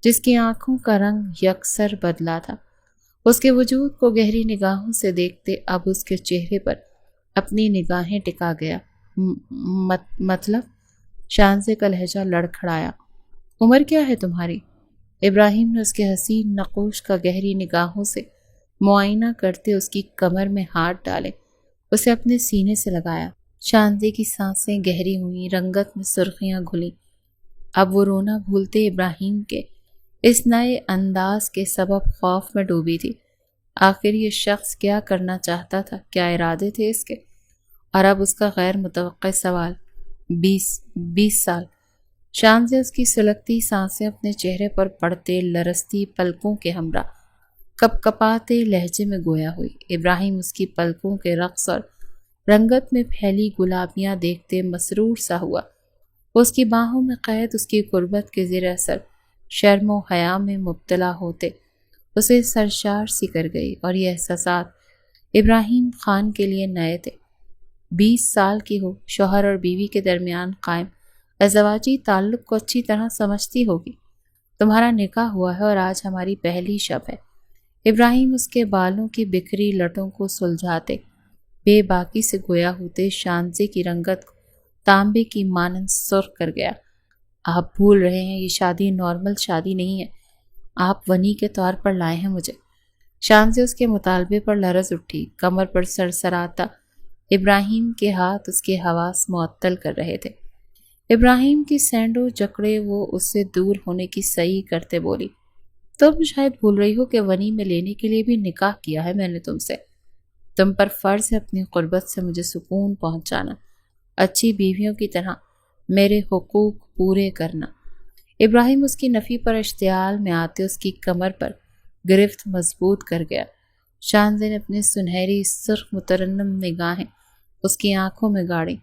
[SPEAKER 1] جس کی آنکھوں کا رنگ یکسر بدلا تھا۔ اس کے وجود کو گہری نگاہوں سے دیکھتے اب اس کے چہرے پر اپنی نگاہیں ٹکا گیا۔ مطلب شانزے کا لہجہ لڑکھڑایا۔ عمر کیا ہے تمہاری؟ ابراہیم نے اس کے حسین نقوش کا گہری نگاہوں سے معائنہ کرتے اس کی کمر میں ہاتھ ڈالے، اسے اپنے سینے سے لگایا۔ شانزے کی سانسیں گہری ہوئیں، رنگت میں سرخیاں گھلیں۔ اب وہ رونا بھولتے ابراہیم کے اس نئے انداز کے سبب خوف میں ڈوبی تھی۔ آخر یہ شخص کیا کرنا چاہتا تھا؟ کیا ارادے تھے اس کے؟ اور اب اس کا غیر متوقع سوال، 20 سال۔ شانزے اس کی سلگتی سانسیں اپنے چہرے پر پڑتے لرزتی پلکوں کے ہمراہ کپ کپاتے لہجے میں گویا ہوئی۔ ابراہیم اس کی پلکوں کے رقص اور رنگت میں پھیلی گلابیاں دیکھتے مسرور سا ہوا۔ وہ اس کی باہوں میں قید اس کی قربت کے زیر اثر شرم و حیا میں مبتلا ہوتے اسے سرشار سی کر گئی، اور یہ احساسات ابراہیم خان کے لیے نئے تھے۔ 20 سال کی ہو، شوہر اور بیوی کے درمیان قائم ازدواجی تعلق کو اچھی طرح سمجھتی ہوگی۔ تمہارا نکاح ہوا ہے اور آج ہماری پہلی شب ہے۔ ابراہیم اس کے بالوں کی بکھری لٹوں کو سلجھاتے بے باکی سے گویا ہوتے شانزے کی رنگت کو تانبے کی مانند سرخ کر گیا۔ آپ بھول رہے ہیں، یہ شادی نارمل شادی نہیں ہے، آپ ونی کے طور پر لائے ہیں مجھے۔ شانزے اس کے مطالبے پر لرز اٹھی، کمر پر سرسراتا ابراہیم کے ہاتھ اس کے حواس معطل کر رہے تھے۔ ابراہیم کی سینڈو جکڑے وہ اس سے دور ہونے کی سعی کرتے بولی، تم شاید بھول رہی ہو کہ ونی میں لینے کے لیے بھی نکاح کیا ہے میں نے تم سے۔ تم پر فرض ہے اپنی قربت سے مجھے سکون پہنچانا، اچھی بیویوں کی طرح میرے حقوق پورے کرنا۔ ابراہیم اس کی نفی پر اشتعال میں آتے اس کی کمر پر گرفت مضبوط کر گیا۔ شانزے نے اپنی سنہری سرخ مترنم نگاہیں اس کی آنکھوں میں گاڑی۔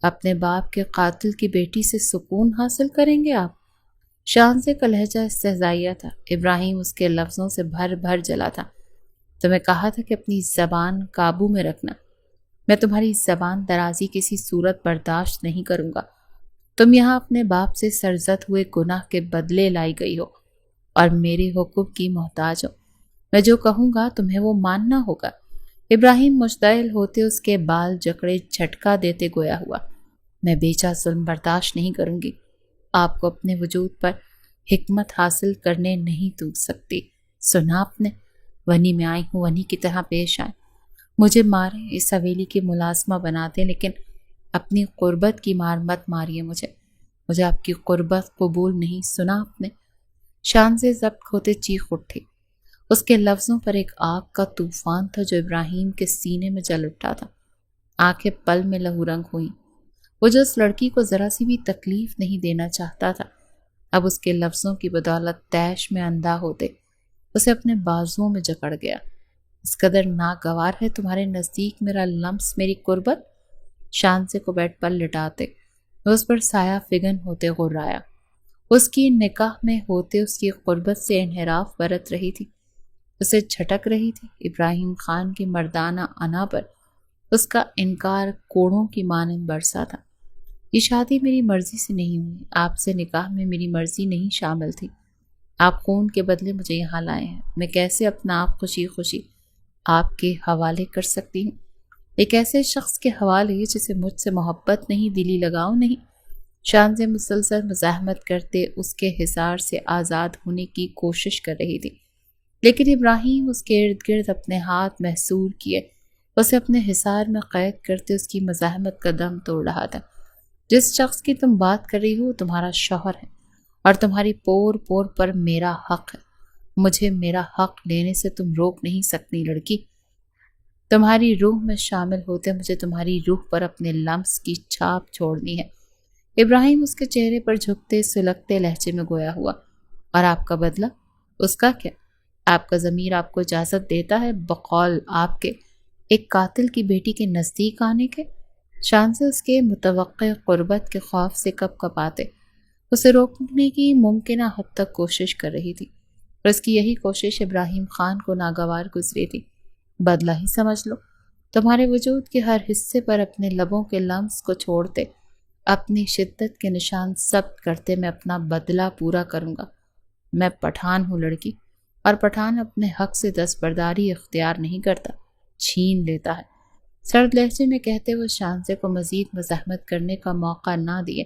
[SPEAKER 1] اپنے باپ کے قاتل کی بیٹی سے سکون حاصل کریں گے آپ؟ شانزے کا لہجہ استہزائیہ تھا۔ ابراہیم اس کے لفظوں سے بھر بھر جلا تھا۔ تمہیں کہا تھا کہ اپنی زبان قابو میں رکھنا۔ میں تمہاری زبان درازی کسی صورت برداشت نہیں کروں گا۔ تم یہاں اپنے باپ سے سرزد ہوئے گناہ کے بدلے لائی گئی ہو اور میرے حکم کی محتاج ہو۔ میں جو کہوں گا تمہیں وہ ماننا ہوگا۔ ابراہیم مشتعل ہوتے اس کے بال جکڑے جھٹکا دیتے گویا ہوا، میں بیچا ظلم برداشت نہیں کروں گی۔ آپ کو اپنے وجود پر حکمت حاصل کرنے نہیں دوں سکتی۔ سنا آپ نے، ونی میں آئی ہوں، ونی کی طرح پیش آئیں، مجھے ماریں، اس حویلی کی ملازمہ بنا دیں، لیکن اپنی قربت کی مار مت ماریے مجھے آپ کی قربت قبول نہیں۔ سنا آپ نے؟ شانزے ضبط ہوتے چیخ اٹھی۔ اس کے لفظوں پر ایک آگ کا طوفان تھا جو ابراہیم کے سینے میں جل اٹھا تھا۔ آنکھیں پل میں لہو رنگ ہوئیں۔ وہ جو اس لڑکی کو ذرا سی بھی تکلیف نہیں دینا چاہتا تھا، اب اس کے لفظوں کی بدولت تیش میں اندھا ہوتے اسے اپنے بازوؤں میں جکڑ گیا۔ اس قدر ناگوار ہے تمہارے نزدیک میرا لمس، میری قربت؟ شانزے کو بیڈ پر لٹاتے وہ اس پر سایہ فگن ہوتے غرایا۔ اس کی نکاح میں ہوتے اس کی قربت سے انحراف برت رہی تھی، اسے جھٹک رہی تھی۔ ابراہیم خان کی مردانہ انا پر اس کا انکار کوڑوں کی مانند برسا تھا۔ یہ شادی میری مرضی سے نہیں ہوئی، آپ سے نکاح میں میری مرضی نہیں شامل تھی۔ آپ خون کے بدلے مجھے یہاں لائے ہیں، میں کیسے اپنا آپ خوشی خوشی آپ کے حوالے کر سکتی ہوں؟ ایک ایسے شخص کے حوالے جسے مجھ سے محبت نہیں، دلی لگاؤ نہیں۔ شانزے مسلسل مزاحمت کرتے اس کے حصار سے آزاد ہونے کی کوشش کر رہی تھی، لیکن ابراہیم اس کے ارد گرد اپنے ہاتھ محصور کیے اسے اپنے حصار میں قید کرتے اس کی مزاحمت کا دم توڑ رہا تھا۔ جس شخص کی تم بات کر رہی ہو تمہارا شوہر ہے، اور تمہاری پور پور پر میرا حق ہے۔ مجھے میرا حق لینے سے تم روک نہیں سکتی لڑکی۔ تمہاری روح میں شامل ہوتے مجھے تمہاری روح پر اپنے لمس کی چھاپ چھوڑنی ہے۔ ابراہیم اس کے چہرے پر جھکتے سلگتے لہجے میں گویا ہوا، اور آپ کا بدلہ؟ اس کا کیا؟ آپ کا ضمیر آپ کو اجازت دیتا ہے بقول آپ کے ایک قاتل کی بیٹی کے نزدیک آنے کے؟ شانزے اس کے متوقع قربت کے خوف سے کپ کپاتے اسے روکنے کی ممکنہ حد تک کوشش کر رہی تھی، اور اس کی یہی کوشش ابراہیم خان کو ناگوار گزری تھی۔ بدلہ ہی سمجھ لو، تمہارے وجود کے ہر حصے پر اپنے لبوں کے لمس کو چھوڑتے اپنی شدت کے نشان ضبط کرتے میں اپنا بدلہ پورا کروں گا۔ میں پٹھان ہوں لڑکی، اور پٹھان اپنے حق سے دستبرداری اختیار نہیں کرتا، چھین لیتا ہے۔ سرد لہجے میں کہتے ہوئے شانزے کو مزید مزاحمت کرنے کا موقع نہ دیے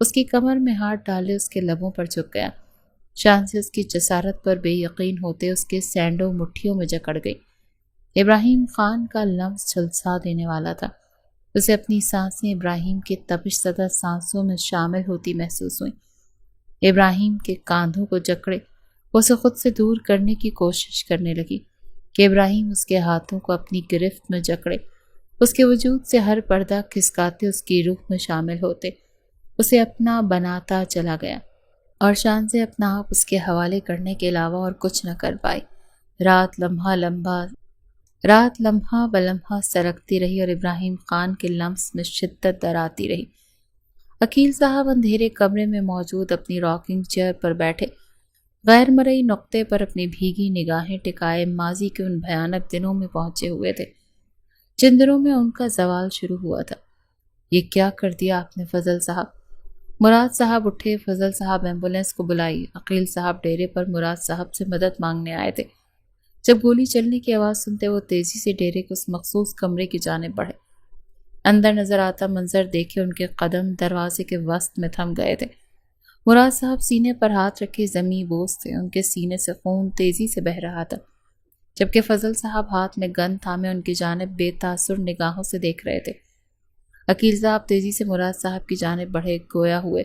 [SPEAKER 1] اس کی کمر میں ہاتھ ڈالے اس کے لبوں پر جھک گیا۔ شان سے اس کی جسارت پر بے یقین ہوتے اس کے سینڈوں مٹھیوں میں جکڑ گئی۔ ابراہیم خان کا لفظ جھلسا دینے والا تھا۔ اسے اپنی سانسیں ابراہیم کے تپش زدہ سانسوں میں شامل ہوتی محسوس ہوئیں۔ ابراہیم کے کاندھوں کو جکڑے اسے خود سے دور کرنے کی کوشش کرنے لگی کہ ابراہیم اس کے ہاتھوں کو اپنی گرفت میں جکڑے، اس کے وجود سے ہر پردہ کھسکاتے اس کی روح میں شامل ہوتے، اسے اپنا بناتا چلا گیا، اور شان سے اپنا آپ اس کے حوالے کرنے کے علاوہ اور کچھ نہ کر پائی۔ رات لمحہ بلمحہ سرکتی رہی اور ابراہیم خان کے لمس میں شدت در آتی رہی۔ عقیل صاحب اندھیرے کمرے میں موجود اپنی راکنگ چیئر پر بیٹھے غیر مرئی نقطے پر اپنی بھیگی نگاہیں ٹکائے ماضی کے ان بھیانک دنوں میں پہنچے ہوئے تھے جن دنوں میں ان کا زوال شروع ہوا تھا۔ یہ کیا کر دیا آپ نے فضل صاحب؟ مراد صاحب اٹھے۔ فضل صاحب ایمبولینس کو بلائی۔ عقیل صاحب ڈیرے پر مراد صاحب سے مدد مانگنے آئے تھے۔ جب گولی چلنے کی آواز سنتے وہ تیزی سے ڈیرے کے اس مخصوص کمرے کی جانب بڑھے۔ اندر نظر آتا منظر دیکھے ان کے قدم دروازے کے وسط میں تھم گئے تھے۔ مراد صاحب سینے پر ہاتھ رکھے زمیں بوس تھے، ان کے سینے سے خون تیزی سے بہہ رہا تھا، جبکہ فضل صاحب ہاتھ میں گن تھامے ان کی جانب بے تاثر نگاہوں سے دیکھ رہے تھے۔ عقیل صاحب تیزی سے مراد صاحب کی جانب بڑھے، گویا ہوئے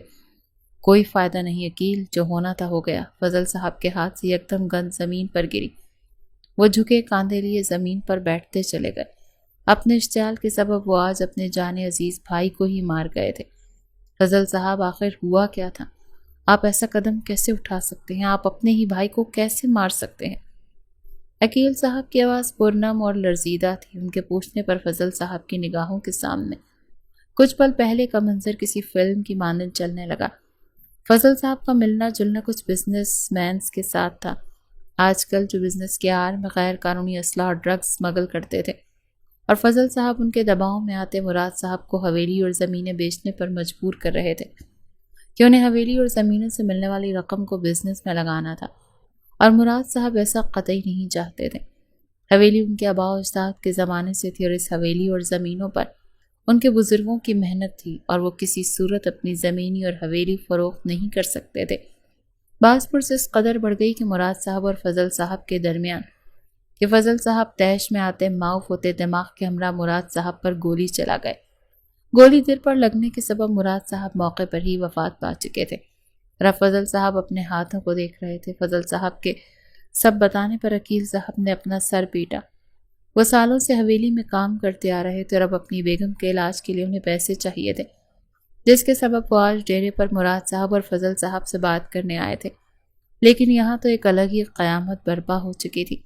[SPEAKER 1] کوئی فائدہ نہیں عقیل، جو ہونا تھا ہو گیا۔ فضل صاحب کے ہاتھ سے یکدم گن زمین پر گری۔ وہ جھکے کاندھے لیے زمین پر بیٹھتے چلے گئے۔ اپنے اشتعال کے سبب وہ آج اپنے جان عزیز بھائی کو ہی مار گئے تھے۔ فضل صاحب آخر ہوا کیا تھا؟ آپ ایسا قدم کیسے اٹھا سکتے ہیں؟ آپ اپنے ہی بھائی کو کیسے مار سکتے ہیں؟ عقیل صاحب کی آواز پرنم اور لرزیدہ تھی۔ ان کے پوچھنے پر فضل صاحب کی نگاہوں کے سامنے کچھ پل پہلے کا منظر کسی فلم کی مانند چلنے لگا۔ فضل صاحب کا ملنا جلنا کچھ بزنس مینز کے ساتھ تھا۔ آج کل جو بزنس کے آڑ میں غیر قانونی اسلحہ اور ڈرگز اسمگل کرتے تھے، اور فضل صاحب ان کے دباؤ میں آتے مراد صاحب کو حویلی اور زمینیں بیچنے پر مجبور کر رہے تھے کہ انہیں حویلی اور زمینوں سے ملنے والی رقم کو بزنس میں لگانا تھا، اور مراد صاحب ایسا قطعی نہیں چاہتے تھے۔ حویلی ان کے آباء و اجداد کے زمانے سے تھی، اور اس حویلی اور زمینوں پر ان کے بزرگوں کی محنت تھی، اور وہ کسی صورت اپنی زمینی اور حویلی فروخت نہیں کر سکتے تھے۔ بعض پرس اس قدر بڑھ گئی کہ مراد صاحب اور فضل صاحب کے درمیان کہ فضل صاحب تیش میں آتے معاف ہوتے دماغ کے ہمراہ مراد صاحب پر گولی چلا گئے۔ گولی دل پر لگنے کے سبب مراد صاحب موقع پر ہی وفات پا چکے تھے، اور فضل صاحب اپنے ہاتھوں کو دیکھ رہے تھے۔ فضل صاحب کے سب بتانے پر عقیل صاحب نے اپنا سر پیٹا۔ وہ سالوں سے حویلی میں کام کرتے آ رہے تھے، اور اب اپنی بیگم کے علاج کے لیے انہیں پیسے چاہیے تھے، جس کے سبب وہ آج ڈیرے پر مراد صاحب اور فضل صاحب سے بات کرنے آئے تھے۔ لیکن یہاں تو ایک الگ ہی قیامت برپا ہو چکی تھی۔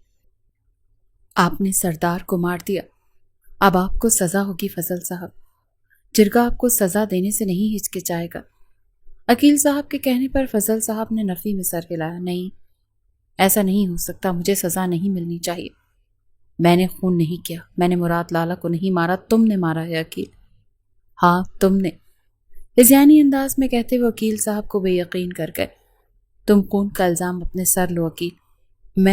[SPEAKER 1] آپ نے سردار کو مار دیا، اب آپ کو سزا ہوگی فضل صاحب۔ جرگہ آپ کو سزا دینے سے نہیں ہچکچائے گا۔ عقیل صاحب کے کہنے پر فضل صاحب نے نفی میں سر ہلایا۔ نہیں، ایسا نہیں ہو سکتا، مجھے سزا نہیں ملنی چاہیے۔ میں نے خون نہیں کیا، میں نے مراد لالا کو نہیں مارا، تم نے مارا ہے عقیل۔ ہاں تم نے، اس یعنی انداز میں کہتے ہوئے وکیل صاحب کو بے یقین کر گئے۔ تم خون کا الزام اپنے سر لو عقیل۔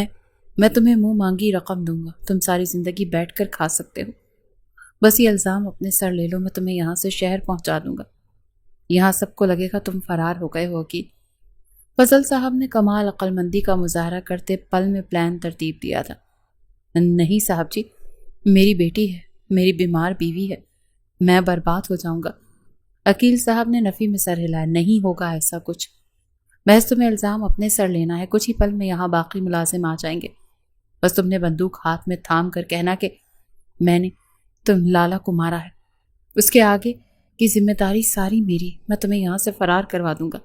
[SPEAKER 1] میں تمہیں منہ مانگی رقم دوں گا، تم ساری زندگی بیٹھ کر کھا سکتے ہو۔ بس یہ الزام اپنے سر لے لو، میں تمہیں یہاں سے شہر پہنچا دوں گا، یہاں سب کو لگے گا تم فرار ہو گئے ہو عقیل۔ فضل صاحب نے کمال عقل مندی کا مظاہرہ کرتے پل میں پلان ترتیب دیا تھا۔ نہیں صاحب جی، میری بیٹی ہے، میری بیمار بیوی ہے، میں برباد ہو جاؤں گا۔ عقیل صاحب نے نفی میں سر ہلایا۔ نہیں ہوگا ایسا کچھ، محض تمہیں الزام اپنے سر لینا ہے، کچھ ہی پل میں یہاں باقی ملازم آ جائیں گے، بس تم نے بندوق ہاتھ میں تھام کر کہنا کہ میں نے تم لالا کو مارا ہے، اس کے آگے کی ذمہ داری ساری میری، میں تمہیں یہاں سے فرار کروا دوں گا،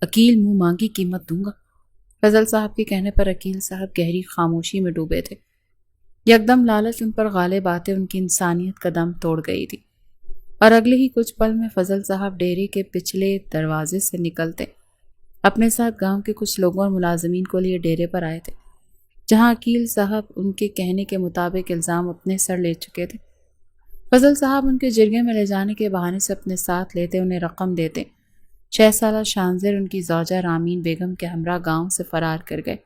[SPEAKER 1] عقیل منہ مانگی قیمت دوں گا۔ فضل صاحب کے کہنے پر عقیل صاحب گہری خاموشی میں ڈوبے تھے۔ یکدم لالچ ان پر غالب آتے ان کی انسانیت کا دم توڑ گئی تھی، اور اگلے ہی کچھ پل میں فضل صاحب ڈیرے کے پچھلے دروازے سے نکلتے اپنے ساتھ گاؤں کے کچھ لوگوں اور ملازمین کو لیے ڈیرے پر آئے تھے، جہاں عقیل صاحب ان کے کہنے کے مطابق الزام اپنے سر لے چکے تھے۔ فضل صاحب ان کے جرگے میں لے جانے کے بہانے سے اپنے ساتھ لیتے، انہیں رقم دیتے۔ 6 سالہ شانزر ان کی زوجہ رامین بیگم کے ہمراہ گاؤں سے فرار کر گئے،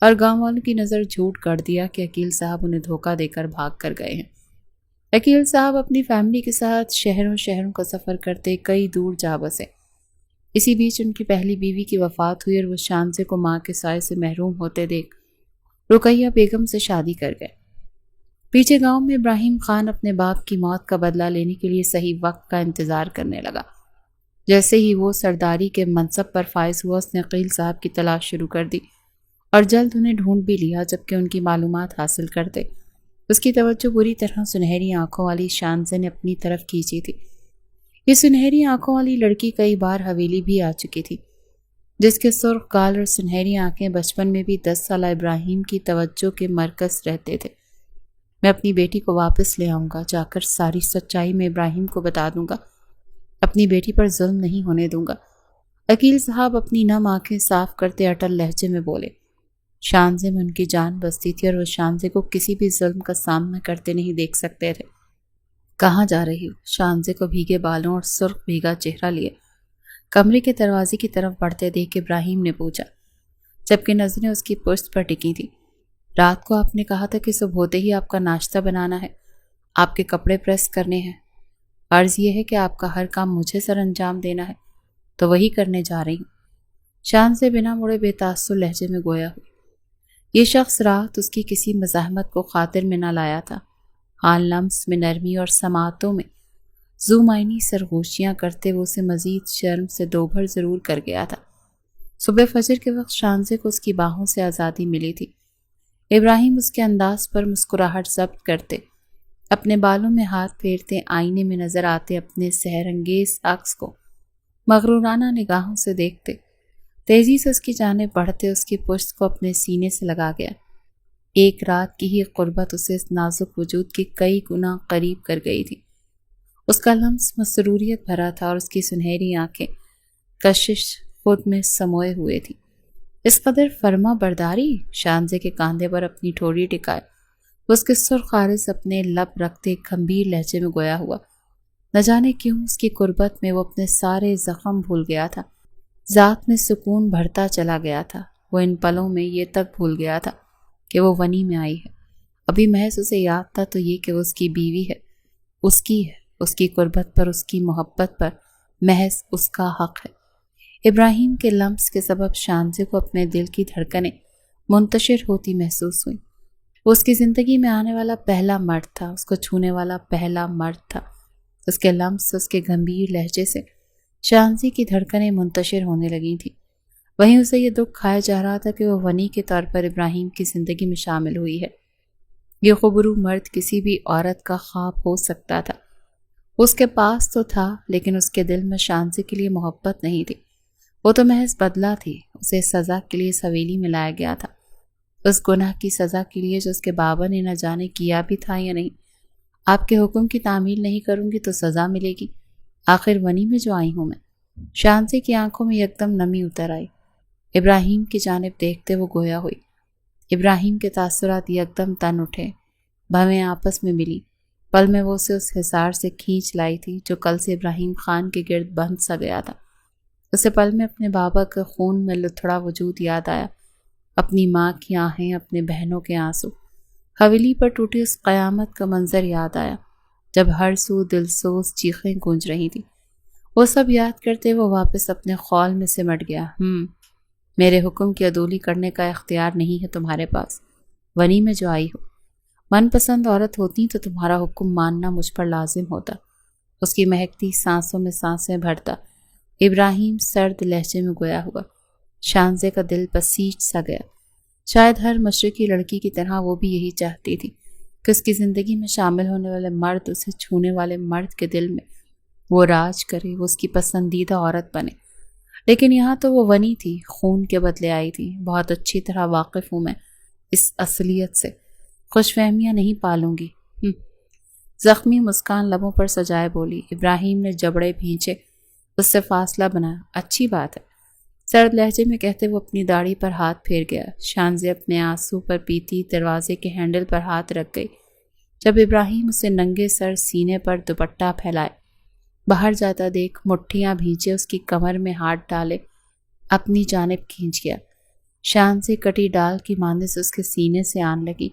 [SPEAKER 1] اور گاؤں والوں کی نظر جھوٹ کر دیا کہ عقیل صاحب انہیں دھوکہ دے کر بھاگ کر گئے ہیں۔ عقیل صاحب اپنی فیملی کے ساتھ شہروں کا سفر کرتے کئی دور جا بسے۔ اسی بیچ ان کی پہلی بیوی کی وفات ہوئی اور وہ شانزے کو ماں کے سائے سے محروم ہوتے دیکھ رقیہ بیگم سے شادی کر گئے۔ پیچھے گاؤں میں ابراہیم خان اپنے باپ کی موت کا بدلہ لینے کے لیے صحیح وقت کا انتظار کرنے لگا۔ جیسے ہی وہ سرداری کے منصب پر فائز ہوا، اس نے عقیل صاحب کی تلاش شروع کر دی اور جلد انہیں ڈھونڈ بھی لیا۔ جبکہ ان کی معلومات حاصل کرتے اس کی توجہ بری طرح سنہری آنکھوں والی شانزے نے اپنی طرف کھینچی تھی۔ یہ سنہری آنکھوں والی لڑکی کئی بار حویلی بھی آ چکی تھی، جس کے سرخ گال اور سنہری آنکھیں بچپن میں بھی 10 سالہ ابراہیم کی توجہ کے مرکز رہتے تھے۔ میں اپنی بیٹی کو واپس لے آؤں گا، جا کر ساری سچائی میں ابراہیم کو بتا دوں گا، اپنی بیٹی پر ظلم نہیں ہونے دوں گا، عقیل صاحب اپنی نم آنکھیں صاف کرتے اٹل لہجے میں بولے۔ شانزے میں ان کی جان بستی تھی اور وہ شانزے کو کسی بھی ظلم کا سامنا کرتے نہیں دیکھ سکتے تھے۔ کہاں جا رہی ہو؟ شانزے کو بھیگے بالوں اور سرخ بھیگا چہرہ لیے کمرے کے دروازے کی طرف بڑھتے دیکھ ابراہیم نے پوچھا، جبکہ نظریں اس کی پشت پر ٹکی تھی۔ رات کو آپ نے کہا تھا کہ صبح ہوتے ہی آپ کا ناشتہ بنانا ہے، آپ کے کپڑے پریس کرنے ہیں، عرض یہ ہے کہ آپ کا ہر کام مجھے سر انجام دینا ہے، تو وہی کرنے جا رہی ہوں۔ شانزے بنا مڑے بے تاثر لہجے میں گویا ہوئی۔ یہ شخص رات اس کی کسی مزاحمت کو خاطر میں نہ لایا تھا۔ حال لمس میں نرمی اور سماعتوں میں ذو معنی سرگوشیاں کرتے وہ اسے مزید شرم سے دوبھر ضرور کر گیا تھا۔ صبح فجر کے وقت شانزے کو اس کی باہوں سے آزادی ملی تھی۔ ابراہیم اس کے انداز پر مسکراہٹ ضبط کرتے، اپنے بالوں میں ہاتھ پھیرتے، آئینے میں نظر آتے اپنے سحر انگیز عکس کو مغرورانہ نگاہوں سے دیکھتے، تیزی سے اس کی جانب بڑھتے اس کی پشت کو اپنے سینے سے لگا گیا۔ ایک رات کی ہی قربت اسے اس نازک وجود کے کئی گنا قریب کر گئی تھی۔ اس کا لمس مسروریت بھرا تھا اور اس کی سنہری آنکھیں کشش خود میں سموئے ہوئے تھی۔ اس قدر فرما برداری؟ شانزے کے کاندھے پر اپنی ٹھوڑی ٹکائے اس کے سرخ عارض اپنے لب رکھتے گمبھیر لہجے میں گویا ہوا۔ نہ جانے کیوں اس کی قربت میں وہ اپنے سارے زخم بھول گیا تھا، ذات میں سکون بڑھتا چلا گیا تھا۔ وہ ان پلوں میں یہ تک بھول گیا تھا کہ وہ ونی میں آئی ہے۔ ابھی محض اسے یاد تھا تو یہ کہ وہ اس کی بیوی ہے، اس کی ہے، اس کی قربت پر، اس کی محبت پر محض اس کا حق ہے۔ ابراہیم کے لمس کے سبب شانزے کو اپنے دل کی دھڑکنیں منتشر ہوتی محسوس ہوئی۔ وہ اس کی زندگی میں آنے والا پہلا مرد تھا، اس کو چھونے والا پہلا مرد تھا۔ اس کے لمس، اس کے گمبھیر لہجے سے شانزی کی دھڑکنیں منتشر ہونے لگی تھیں۔ وہیں اسے یہ دکھ کھایا جا رہا تھا کہ وہ ونی کے طور پر ابراہیم کی زندگی میں شامل ہوئی ہے۔ یہ خبرو مرد کسی بھی عورت کا خواب ہو سکتا تھا۔ اس کے پاس تو تھا، لیکن اس کے دل میں شانزی کے لیے محبت نہیں تھی۔ وہ تو محض بدلہ تھی، اسے سزا کے لیے اس حویلی میں لایا گیا تھا، اس گناہ کی سزا کے لیے جو اس کے بابا نے نہ جانے کیا بھی تھا یا نہیں۔ آپ کے حکم کی تعمیل نہیں کروں گی تو سزا ملے گی، آخر ونی میں جو آئی ہوں میں۔ شانزی کی آنکھوں میں یکدم نمی اتر آئی۔ ابراہیم کی جانب دیکھتے وہ گویا ہوئی۔ ابراہیم کے تاثرات یکدم تن اٹھے، بھویں آپس میں ملی۔ پل میں وہ اسے اس حصار سے کھینچ لائی تھی جو کل سے ابراہیم خان کے گرد بند سا گیا تھا۔ اسے پل میں اپنے بابا کے خون میں لتھڑا وجود یاد آیا، اپنی ماں کی آہیں، اپنے بہنوں کے آنسو، حویلی پر ٹوٹی اس قیامت کا منظر یاد آیا جب ہر سو دلسوز چیخیں گونج رہی تھی۔ وہ سب یاد کرتے وہ واپس اپنے خول میں سمٹ گیا۔ میرے حکم کی عدولی کرنے کا اختیار نہیں ہے تمہارے پاس، ونی میں جو آئی ہو۔ من پسند عورت ہوتی تو تمہارا حکم ماننا مجھ پر لازم ہوتا۔ اس کی مہکتی سانسوں میں سانسیں بھرتا ابراہیم سرد لہجے میں گویا ہوا۔ شانزے کا دل پسیج سا گیا۔ شاید ہر مشرقی لڑکی کی طرح وہ بھی یہی چاہتی تھی کہ اس کی زندگی میں شامل ہونے والے مرد، اسے چھونے والے مرد کے دل میں وہ راج کرے، وہ اس کی پسندیدہ عورت بنے۔ لیکن یہاں تو وہ ونی تھی، خون کے بدلے آئی تھی۔ بہت اچھی طرح واقف ہوں میں اس اصلیت سے، خوش فہمیاں نہیں پالوں گی۔ زخمی مسکان لبوں پر سجائے بولی۔ ابراہیم نے جبڑے بھینچے، اس سے فاصلہ بنایا۔ اچھی بات ہے، سرد لہجے میں کہتے وہ اپنی داڑھی پر ہاتھ پھیر گیا۔ شانزے اپنے آنسو پر پیتی دروازے کے ہینڈل پر ہاتھ رکھ گئی جب ابراہیم اسے ننگے سر سینے پر دوپٹہ پھیلائے باہر جاتا دیکھ مٹھیاں بھینچے اس کی کمر میں ہاتھ ڈالے اپنی جانب کھینچ گیا۔ شانزے کٹی ڈال کی مانند سے اس کے سینے سے آن لگی۔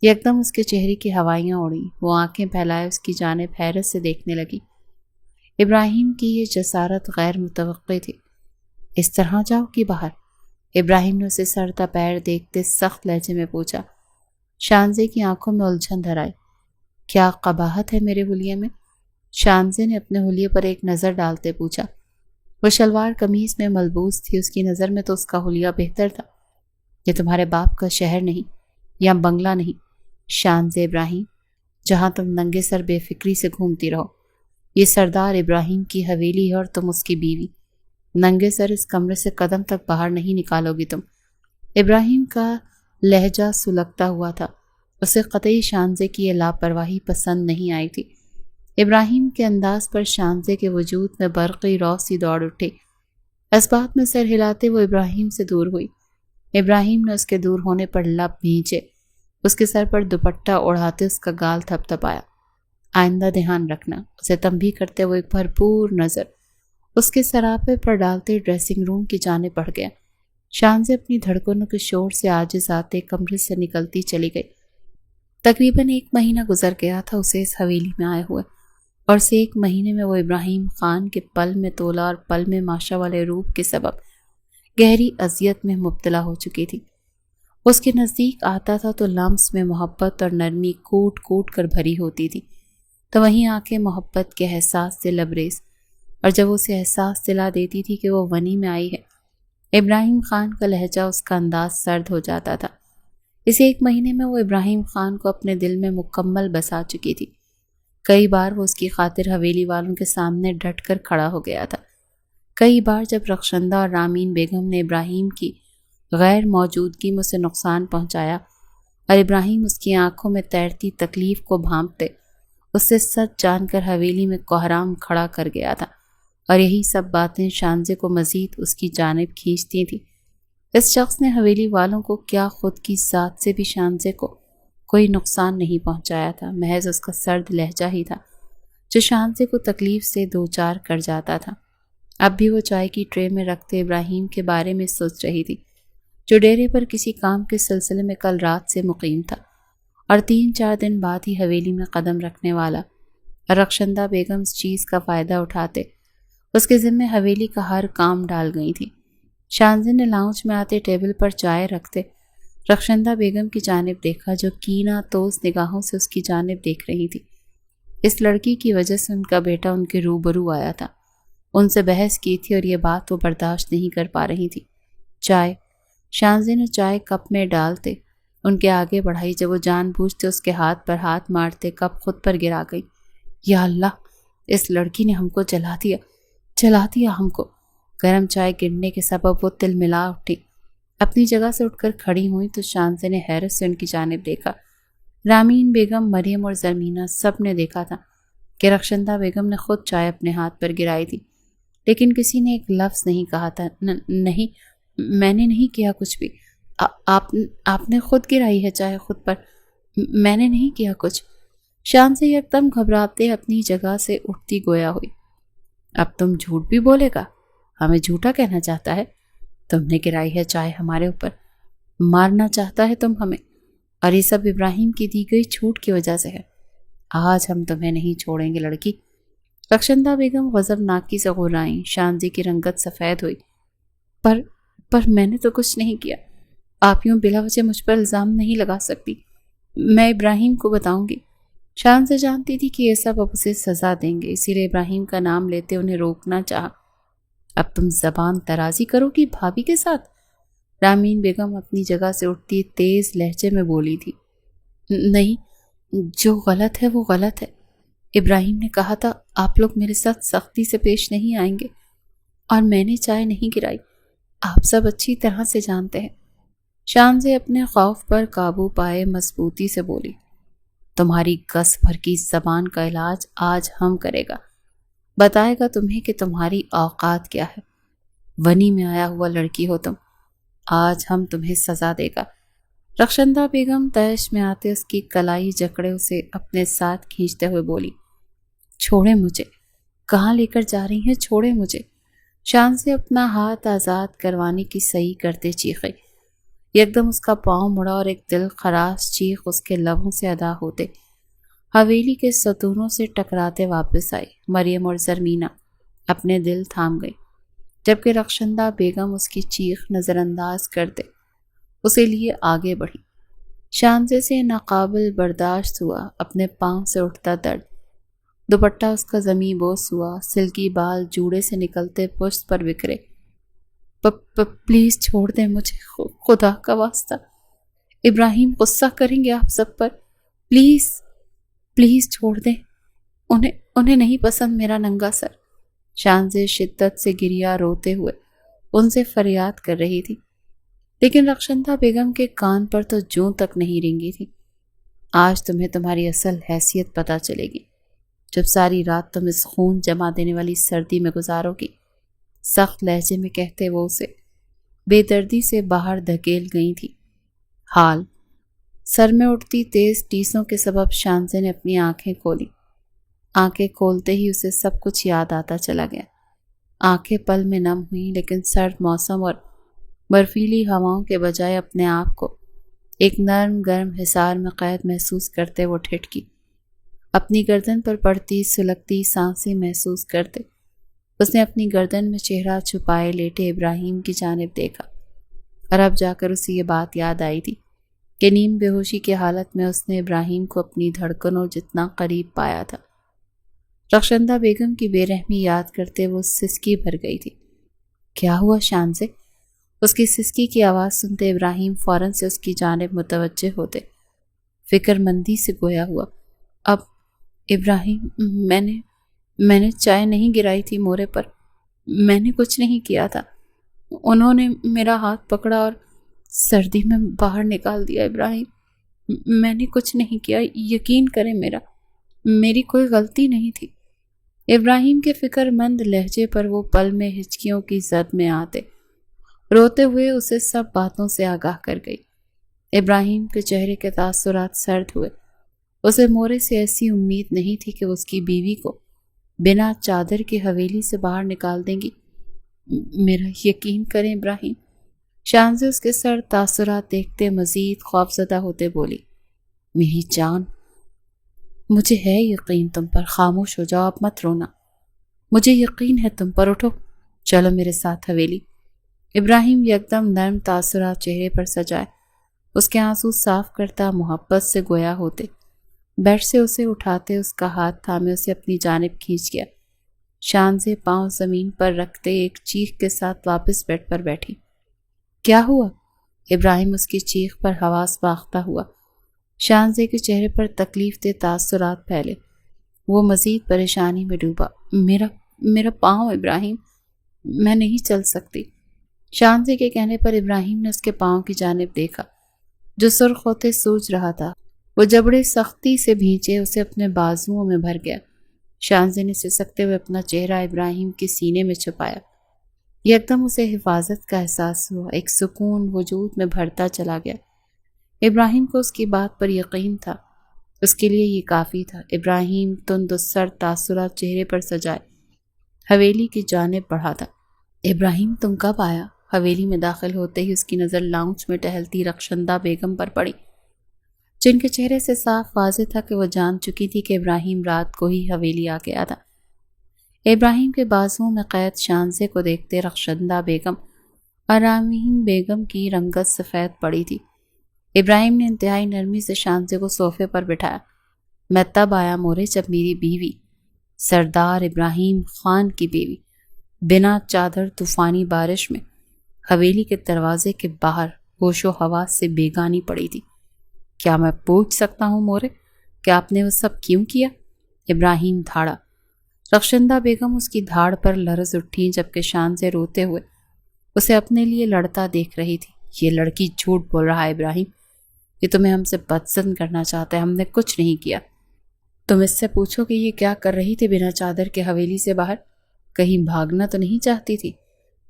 [SPEAKER 1] یکدم اس کے چہرے کی ہوائیاں اڑیں، وہ آنکھیں پھیلائے اس کی جانب حیرت سے دیکھنے لگی۔ ابراہیم کی یہ جسارت غیر متوقع تھی۔ اس طرح جاؤ کہ باہر؟ ابراہیم نے اسے سرتا پیر دیکھتے سخت لہجے میں پوچھا۔ شانزے کی آنکھوں میں الجھن دھر آئی۔ کیا قباحت ہے میرے حلیے میں؟ شانزے نے اپنے حلیے پر ایک نظر ڈالتے پوچھا۔ وہ شلوار قمیص میں ملبوس تھی، اس کی نظر میں تو اس کا حلیہ بہتر تھا۔ یہ تمہارے باپ کا شہر نہیں یا بنگلہ نہیں شانزے ابراہیم، جہاں تم ننگے سر بے فکری سے گھومتی رہو۔ یہ سردار ابراہیم کی حویلی ہے اور تم اس کی بیوی۔ ننگے سر اس کمرے سے قدم تک باہر نہیں نکالو گی تم۔ ابراہیم کا لہجہ سلگتا ہوا تھا۔ اسے قطعی شانزے کی یہ لاپرواہی پسند نہیں آئی تھی۔ ابراہیم کے انداز پر شانزے کے وجود میں برقی روشنی دوڑ اٹھی۔ اس بات میں سر ہلاتے وہ ابراہیم سے دور ہوئی۔ ابراہیم نے اس کے دور ہونے پر لب بھینچے، اس کے سر پر دوپٹہ اڑاتے اس کا گال تھپ تھپایا۔ آئندہ دھیان رکھنا، اسے تنبیہ کرتے وہ ایک بھرپور نظر اس کے سراپے پر ڈالتے ڈریسنگ روم کی جانب بڑھ گیا۔ شانزے اپنی دھڑکنوں کے شور سے عاجز آتے کمرے سے نکلتی چلی گئی۔ تقریباً 1 مہینہ گزر گیا تھا اسے اس حویلی میں آئے ہوئے، اور سے 1 مہینے میں وہ ابراہیم خان کے پل میں تولا اور پل میں ماشا والے روپ کے سبب گہری اذیت میں مبتلا ہو چکی تھی۔ اس کے نزدیک آتا تھا تو لمس میں محبت اور نرمی کوٹ کوٹ کر بھری ہوتی تھی، تو وہیں آنکھیں محبت کے احساس سے لبریز، اور جب اسے احساس دلا دیتی تھی کہ وہ ونی میں آئی ہے، ابراہیم خان کا لہجہ، اس کا انداز سرد ہو جاتا تھا۔ اس 1 مہینے میں وہ ابراہیم خان کو اپنے دل میں مکمل بسا چکی تھی۔ کئی بار وہ اس کی خاطر حویلی والوں کے سامنے ڈٹ کر کھڑا ہو گیا تھا۔ کئی بار جب رخشندہ اور رامین بیگم نے ابراہیم کی غیر موجودگی میں اسے نقصان پہنچایا اور ابراہیم اس کی آنکھوں میں تیرتی تکلیف کو بھانپتے اس سے سچ جان کر حویلی میں کوہرام کھڑا کر گیا تھا، اور یہی سب باتیں شانزے کو مزید اس کی جانب کھینچتی تھیں۔ اس شخص نے حویلی والوں کو کیا خود کی ذات سے بھی شانزے کو کوئی نقصان نہیں پہنچایا تھا، محض اس کا سرد لہجہ ہی تھا جو شانزے کو تکلیف سے دوچار کر جاتا تھا۔ اب بھی وہ چائے کی ٹرے میں رکھتے ابراہیم کے بارے میں سوچ رہی تھی، جو ڈیرے پر کسی کام کے سلسلے میں کل رات سے مقیم تھا اور 3-4 دن بعد ہی حویلی میں قدم رکھنے والا، اور رخشندہ بیگم اس چیز کا فائدہ اٹھاتے اس کے ذمے حویلی کا ہر کام ڈال گئی تھی۔ شانزے نے لاؤنج میں آتے ٹیبل پر چائے رکھتے رخشندہ بیگم کی جانب دیکھا، جو کینہ توز نگاہوں سے اس کی جانب دیکھ رہی تھی۔ اس لڑکی کی وجہ سے ان کا بیٹا ان کے روبرو آیا تھا، ان سے بحث کی تھی، اور یہ بات وہ برداشت نہیں کر پا رہی تھی۔ چائے، شانزے نے چائے کپ میں ڈالتے ان کے آگے بڑھائی۔ جب وہ جان بوجھتے اس کے ہاتھ پر ہاتھ مارتے کپ خود پر گرا گئی۔ یا اللہ، اس لڑکی نے ہم کو جلا دیا ہم کو۔ گرم چائے گرنے کے سبب وہ تل ملا اٹھی۔ اپنی جگہ سے اٹھ کر کھڑی ہوئی تو شانزے نے حیرت سے ان کی جانب دیکھا۔ رامین بیگم، مریم اور زرمینہ سب نے دیکھا تھا کہ رخشندہ بیگم نے خود چائے اپنے ہاتھ پر گرائی تھی، لیکن کسی نے ایک لفظ نہیں کہا تھا۔ نہیں، میں نے نہیں کیا کچھ بھی۔ آپ نے خود گرائی ہے چائے خود پر، میں نے نہیں کیا کچھ۔ شانزے یکدم گھبراتے اپنی جگہ سے اٹھتی گویا ہوئی۔ اب تم جھوٹ بھی بولے گا؟ ہمیں جھوٹا کہنا چاہتا ہے؟ تم نے گرائی ہے چائے ہمارے اوپر، مارنا چاہتا ہے تم ہمیں، اور یہ سب ابراہیم کی دی گئی چھوٹ کی وجہ سے ہے۔ آج ہم تمہیں نہیں چھوڑیں گے لڑکی۔ رخشندہ بیگم غضبناکی سے غرائیں۔ شانزے کی رنگت سفید ہوئی۔ پر میں نے تو کچھ نہیں کیا۔ آپ یوں بلا وجہ مجھ پر الزام نہیں لگا سکتی، میں ابراہیم کو بتاؤں گی۔ شانزے جانتی تھی کہ یہ سب اب اسے سزا دیں گے، اسی لیے ابراہیم کا نام لیتے انہیں روکنا چاہا۔ اب تم زبان درازی کرو گی بھابھی کے ساتھ؟ رامین بیگم اپنی جگہ سے اٹھتی تیز لہجے میں بولی تھی۔ نہیں، جو غلط ہے وہ غلط ہے۔ ابراہیم نے کہا تھا آپ لوگ میرے ساتھ سختی سے پیش نہیں آئیں گے، اور میں نے چائے نہیں گرائی، آپ سب اچھی طرح سے جانتے ہیں۔ شانزے اپنے خوف پر قابو پائے مضبوطی سے بولی، تمہاری گس بھر کی زبان کا علاج آج ہم کرے گا، بتائے گا تمہیں کہ تمہاری اوقات کیا ہے۔ ونی میں آیا ہوا لڑکی ہو تم، آج ہم تمہیں سزا دے گا۔ رخشندہ بیگم تیش میں آتے اس کی کلائی جکڑے اسے اپنے ساتھ کھینچتے ہوئے بولی، چھوڑے مجھے، کہاں لے کر جا رہی ہیں؟ چھوڑے مجھے۔ شانزے اپنا ہاتھ آزاد کروانے کی صحیح کرتے چیخے۔ یکدم اس کا پاؤں مڑا اور ایک دل خراش چیخ اس کے لبوں سے ادا ہوتے حویلی کے ستونوں سے ٹکراتے واپس آئی۔ مریم اور زرمینہ اپنے دل تھام گئی۔ جبکہ رخشندہ بیگم اس کی چیخ نظر انداز کر دے اسے لیے آگے بڑھی۔ شانزے سے ناقابل برداشت ہوا اپنے پاؤں سے اٹھتا درد، دوپٹہ اس کا زمیں بوس ہوا، سلکی بال جوڑے سے نکلتے پشت پر بکھرے۔ پلیز چھوڑ دیں مجھے، خدا کا واسطہ، ابراہیم غصہ کریں گے آپ سب پر، پلیز پلیز چھوڑ دیں، انہیں نہیں پسند میرا ننگا سر۔ شانزے شدت سے گریا روتے ہوئے ان سے فریاد کر رہی تھی، لیکن رخشندہ بیگم کے کان پر تو جوں تک نہیں رینگی تھی۔ آج تمہیں تمہاری اصل حیثیت پتہ چلے گی جب ساری رات تم اس خون جما دینے والی سردی میں گزارو گی، سخت لہجے میں کہتے وہ اسے بے دردی سے باہر دھکیل گئی تھی۔ حال سر میں اٹھتی تیز ٹیسوں کے سبب شانزے نے اپنی آنکھیں کھولی۔ آنکھیں کھولتے ہی اسے سب کچھ یاد آتا چلا گیا۔ آنکھیں پل میں نم ہوئیں، لیکن سرد موسم اور برفیلی ہواؤں کے بجائے اپنے آپ کو ایک نرم گرم حصار میں قید محسوس کرتے وہ ٹھٹکی۔ اپنی گردن پر پڑتی سلگتی سانسیں محسوس کرتے اس نے اپنی گردن میں چہرہ چھپائے لیٹے ابراہیم کی جانب دیکھا، اور اب جا کر اسے یہ بات یاد آئی تھی کہ نیم بے ہوشی کی حالت میں اس نے ابراہیم کو اپنی دھڑکنوں جتنا قریب پایا تھا۔ رخشندہ بیگم کی بے رحمی یاد کرتے وہ سسکی بھر گئی تھی۔ کیا ہوا شانزے؟ اس کی سسکی کی آواز سنتے ابراہیم فوراً سے اس کی جانب متوجہ ہوتے، فکر مندی سے گویا ہوا۔ اب ابراہیم، میں نے چائے نہیں گرائی تھی مورے پر، میں نے کچھ نہیں کیا تھا، انہوں نے میرا ہاتھ پکڑا اور سردی میں باہر نکال دیا۔ ابراہیم، میں نے کچھ نہیں کیا، یقین کریں میری کوئی غلطی نہیں تھی۔ ابراہیم کے فکر مند لہجے پر وہ پل میں ہچکیوں کی زد میں آتے، روتے ہوئے اسے سب باتوں سے آگاہ کر گئی۔ ابراہیم کے چہرے کے تاثرات سرد ہوئے۔ اسے مورے سے ایسی امید نہیں تھی کہ وہ اس کی بیوی کو بنا چادر کی حویلی سے باہر نکال دیں گی۔ میرا یقین کریں ابراہیم، شانزے اس کے سر تاثرات دیکھتے مزید خوفزدہ ہوتے بولی، میری جان، مجھے ہے یقین تم پر، خاموش ہو جاؤ، اب مت رونا، مجھے یقین ہے تم پر، اٹھو چلو میرے ساتھ حویلی۔ ابراہیم یکدم نرم تاثرات چہرے پر سجائے، اس کے آنسو صاف کرتا محبت سے گویا ہوتے، بیڈ سے اسے اٹھاتے اس کا ہاتھ تھامے اسے اپنی جانب کھینچ گیا۔ شانزے پاؤں زمین پر رکھتے ایک چیخ کے ساتھ واپس بیڈ پر بیٹھی۔ کیا ہوا؟ ابراہیم اس کی چیخ پر حواس باختہ ہوا۔ شانزے کے چہرے پر تکلیف دہ تاثرات پھیلے، وہ مزید پریشانی میں ڈوبا۔ میرا پاؤں ابراہیم، میں نہیں چل سکتی۔ شانزے کے کہنے پر ابراہیم نے اس کے پاؤں کی جانب دیکھا جو سرخ ہوتے سوج رہا تھا۔ وہ جبڑے سختی سے بھینچے اسے اپنے بازوؤں میں بھر گیا۔ شانزے نے سسکتے ہوئے اپنا چہرہ ابراہیم کے سینے میں چھپایا۔ یکدم اسے حفاظت کا احساس ہوا، ایک سکون وجود میں بھرتا چلا گیا۔ ابراہیم کو اس کی بات پر یقین تھا، اس کے لیے یہ کافی تھا۔ ابراہیم تند و سرد تاثرات چہرے پر سجائے حویلی کی جانب بڑھا تھا۔ ابراہیم، تم کب آیا؟ حویلی میں داخل ہوتے ہی اس کی نظر لاؤنج میں ٹہلتی رخشندہ بیگم پر پڑی، جن کے چہرے سے صاف واضح تھا کہ وہ جان چکی تھی کہ ابراہیم رات کو ہی حویلی آ گیا تھا۔ ابراہیم کے بازوؤں میں قید شانزے کو دیکھتے رخشندہ بیگم اور آمین بیگم کی رنگت سفید پڑی تھی۔ ابراہیم نے انتہائی نرمی سے شانزے کو صوفے پر بٹھایا۔ میں تب آیا مورے جب میری بیوی، سردار ابراہیم خان کی بیوی، بنا چادر طوفانی بارش میں حویلی کے دروازے کے باہر ہوش و حواس سے بیگانی پڑی تھی۔ کیا میں پوچھ سکتا ہوں مورے کہ آپ نے وہ سب کیوں کیا؟ ابراہیم دھاڑا۔ رخشندہ بیگم اس کی دھاڑ پر لرز اٹھی، جبکہ شانزے روتے ہوئے اسے اپنے لیے لڑتا دیکھ رہی تھی۔ یہ لڑکی جھوٹ بول رہا ہے ابراہیم، یہ تمہیں ہم سے بدظن کرنا چاہتا ہے، ہم نے کچھ نہیں کیا۔ تم اس سے پوچھو کہ یہ کیا کر رہی تھی بنا چادر کے حویلی سے باہر؟ کہیں بھاگنا تو نہیں چاہتی تھی؟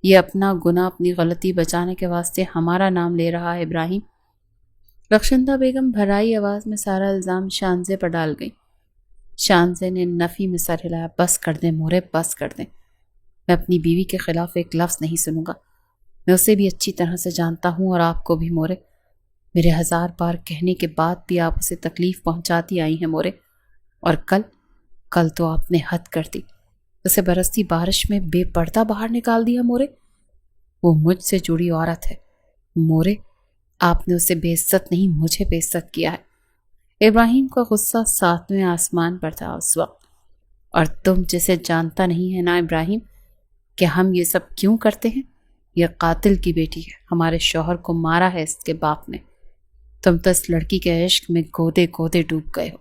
[SPEAKER 1] یہ اپنا گناہ، اپنی غلطی بچانے کے واسطے ہمارا نام لے رہا ہے ابراہیم۔ رخشندہ بیگم بھرائی آواز میں سارا الزام شانزے پر ڈال گئی۔ شانزے نے نفی میں سر ہلایا۔ بس کر دیں مورے، بس کر دیں، میں اپنی بیوی کے خلاف ایک لفظ نہیں سنوں گا۔ میں اسے بھی اچھی طرح سے جانتا ہوں اور آپ کو بھی مورے، میرے 1000 بار کہنے کے بعد بھی آپ اسے تکلیف پہنچاتی آئی ہیں مورے، اور کل تو آپ نے حد کر دی۔ اسے برستی بارش میں بے پردہ باہر نکال دیا مورے؟ وہ مجھ سے جڑی عورت ہے مورے، آپ نے اسے بے عزت نہیں مجھے بے عزت کیا ہے۔ ابراہیم کا غصہ ساتویں آسمان پر تھا اس وقت۔ اور تم جسے جانتا نہیں ہے نا ابراہیم کہ ہم یہ سب کیوں کرتے ہیں؟ یہ قاتل کی بیٹی ہے، ہمارے شوہر کو مارا ہے اس کے باپ نے۔ تم تو اس لڑکی کے عشق میں گودے گودے ڈوب گئے ہو۔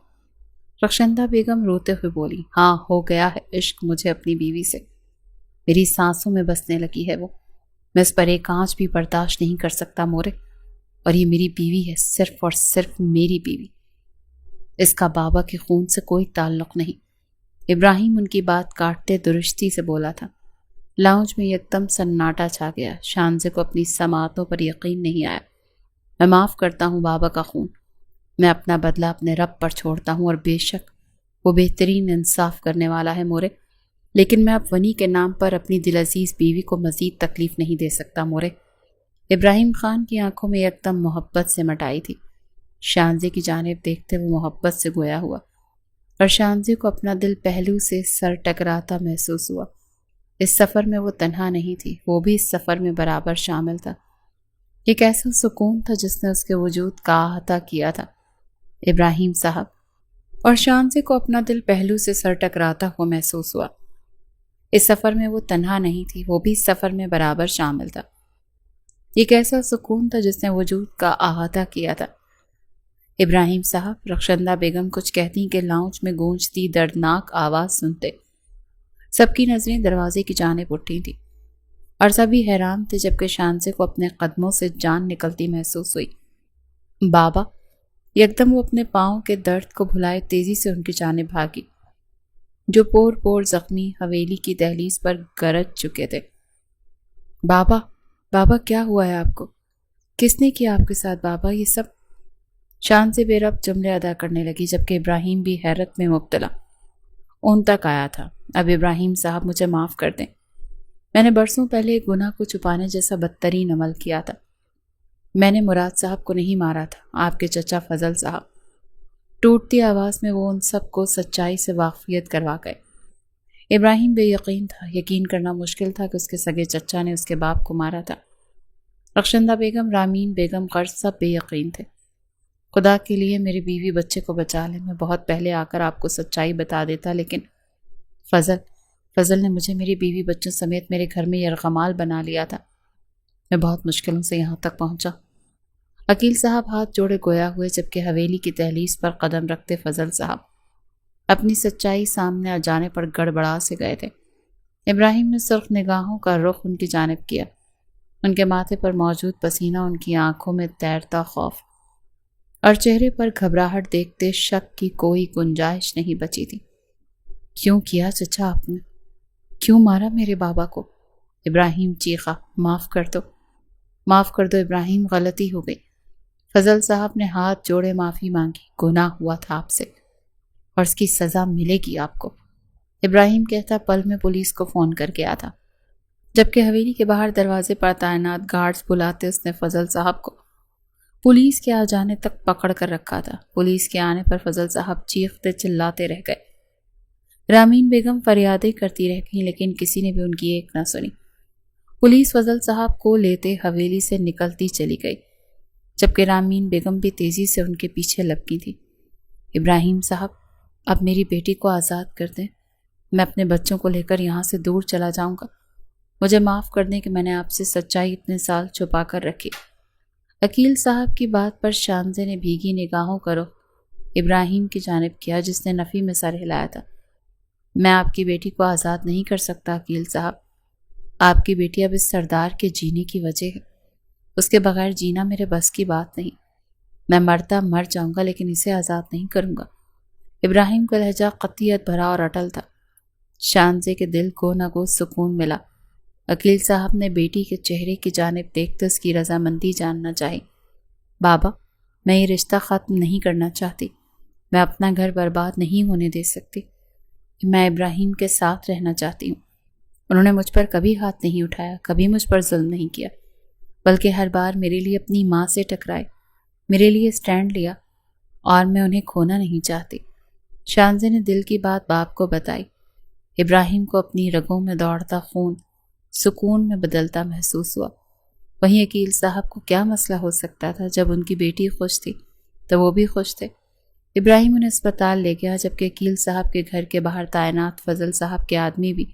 [SPEAKER 1] رخشندہ بیگم روتے ہوئے بولی، ہاں ہو گیا ہے عشق مجھے اپنی بیوی سے، میری سانسوں میں بسنے لگی ہے وہ، میں اس پر ایک آنچ بھی برداشت نہیں کر سکتا مورے، اور یہ میری بیوی ہے، صرف اور صرف میری بیوی، اس کا بابا کے خون سے کوئی تعلق نہیں۔ ابراہیم ان کی بات کاٹتے درستی سے بولا تھا۔ لاؤنج میں یکدم سناٹا چھا گیا۔ شانزے کو اپنی سماعتوں پر یقین نہیں آیا۔ میں معاف کرتا ہوں بابا کا خون، میں اپنا بدلہ اپنے رب پر چھوڑتا ہوں، اور بے شک وہ بہترین انصاف کرنے والا ہے مورے، لیکن میں اب ونی کے نام پر اپنی دل عزیز بیوی کو مزید تکلیف نہیں دے سکتا مورے۔ ابراہیم خان کی آنکھوں میں یکدم محبت سے مٹائی تھی۔ شانزے کی جانب دیکھتے وہ محبت سے گویا ہوا، اور شانزے کو اپنا دل پہلو سے سر ٹکراتا محسوس ہوا۔ اس سفر میں وہ تنہا نہیں تھی، وہ بھی اس سفر میں برابر شامل تھا۔ ایک ایسا سکون تھا جس نے اس کے وجود کا احاطہ کیا تھا۔ ابراہیم صاحب اور شانزے کو اپنا دل پہلو سے سر ٹکراتا ہوا محسوس ہوا۔ اس سفر میں وہ تنہا نہیں تھی، وہ بھی اس سفر میں برابر شامل تھا۔ ایک ایسا سکون تھا جس نے وجود کا احاطہ کیا تھا۔ ابراہیم صاحب، رخشندہ بیگم کچھ کہتی کہ لاؤنج میں گونجتی دردناک آواز سنتے سب کی نظریں دروازے کی جانب اٹھی تھیں، اور سبھی حیران تھے، جبکہ شانزے کو اپنے قدموں سے جان نکلتی محسوس ہوئی۔ بابا! یکدم وہ اپنے پاؤں کے درد کو بھلائے تیزی سے ان کی جانب بھاگی، جو پور پور زخمی حویلی کی دہلیز پر گرج چکے تھے۔ بابا! بابا کیا ہوا ہے آپ کو؟ کس نے کیا آپ کے ساتھ بابا یہ سب؟ شانزے بے ربط جملے ادا کرنے لگی، جبکہ ابراہیم بھی حیرت میں مبتلا اون تک آیا تھا۔ اب ابراہیم صاحب مجھے معاف کر دیں، میں نے برسوں پہلے ایک گناہ کو چھپانے جیسا بدترین عمل کیا تھا۔ میں نے مراد صاحب کو نہیں مارا تھا، آپ کے چچا فضل صاحب۔ ٹوٹتی آواز میں وہ ان سب کو سچائی سے واقفیت کروا گئے۔ ابراہیم بے یقین تھا، یقین کرنا مشکل تھا کہ اس کے سگے چچا نے اس کے باپ کو مارا تھا۔ رخشندہ بیگم، رامین بیگم، غرض سب بے یقین تھے۔ خدا کے لیے میری بیوی بچے کو بچا لیں، میں بہت پہلے آ کر آپ کو سچائی بتا دیتا، لیکن فضل نے مجھے میری بیوی بچوں سمیت میرے گھر میں یرغمال بنا لیا تھا۔ میں بہت مشکلوں سے یہاں تک پہنچا۔ عقیل صاحب ہاتھ جوڑے گویا ہوئے، جبکہ حویلی کی دہلیز پر قدم رکھتے فضل صاحب اپنی سچائی سامنے آ جانے پر گڑبڑا سے گئے تھے۔ ابراہیم نے سرخ نگاہوں کا رخ ان کی جانب کیا۔ ان کے ماتھے پر موجود پسینہ ان کی آنکھوں میں تیرتا خوف اور چہرے پر گھبراہٹ دیکھتے شک کی کوئی گنجائش نہیں بچی تھی۔ کیوں کیا چچا آپ نے؟ کیوں مارا میرے بابا کو؟ ابراہیم چیخا، معاف کر دو ابراہیم، غلطی ہو گئی۔ فضل صاحب نے ہاتھ جوڑے معافی مانگی، گناہ ہوا تھا آپ سے، اور اس کی سزا ملے گی آپ کو۔ ابراہیم کہتا پل میں پولیس کو فون کر کے آتا، جبکہ حویلی کے باہر دروازے پر تعینات گارڈز بلاتے اس نے فضل صاحب کو پولیس کے آ جانے تک پکڑ کر رکھا تھا۔ پولیس کے آنے پر فضل صاحب چیختے چلاتے رہ گئے۔ رامین بیگم فریادیں کرتی رہ گئیں، لیکن کسی نے بھی ان کی ایک نہ سنی۔ پولیس فضل صاحب کو لیتے حویلی سے نکلتی چلی گئی، جبکہ رامین بیگم بھی تیزی سے ان کے پیچھے لپکی تھی۔ ابراہیم صاحب، اب میری بیٹی کو آزاد کر دیں، میں اپنے بچوں کو لے کر یہاں سے دور چلا جاؤں گا۔ مجھے معاف کر دیں کہ میں نے آپ سے سچائی اتنے سال چھپا کر رکھی۔ عقیل صاحب کی بات پر شانزے نے بھیگی نگاہوں کا رخ ابراہیم کی جانب کیا، جس نے نفی میں سر ہلایا تھا۔ میں آپ کی بیٹی کو آزاد نہیں کر سکتا عقیل صاحب، آپ کی بیٹی اب اس سردار کے جینے کی وجہ ہے، اس کے بغیر جینا میرے بس کی بات نہیں۔ میں مرتا مر جاؤں گا، لیکن اسے آزاد نہیں کروں گا۔ ابراہیم کا لہجہ قطعیت بھرا اور اٹل تھا۔ شانزے کے دل کو نہ کو سکون ملا۔ عقیل صاحب نے بیٹی کے چہرے کی جانب دیکھتے اس کی رضامندی جاننا چاہی۔ بابا، میں یہ رشتہ ختم نہیں کرنا چاہتی، میں اپنا گھر برباد نہیں ہونے دے سکتی، میں ابراہیم کے ساتھ رہنا چاہتی ہوں۔ انہوں نے مجھ پر کبھی ہاتھ نہیں اٹھایا، کبھی مجھ پر ظلم نہیں کیا، بلکہ ہر بار میرے لیے اپنی ماں سے ٹکرائے، میرے لیے سٹینڈ لیا، اور میں انہیں کھونا نہیں چاہتی۔ شانزے نے دل کی بات باپ کو بتائی۔ ابراہیم کو اپنی رگوں میں دوڑتا خون سکون میں بدلتا محسوس ہوا۔ وہیں عقیل صاحب کو کیا مسئلہ ہو سکتا تھا؟ جب ان کی بیٹی خوش تھی تو وہ بھی خوش تھے۔ ابراہیم انہیں اسپتال لے گیا، جبکہ عقیل صاحب کے گھر کے باہر تعینات فضل صاحب کے آدمی بھی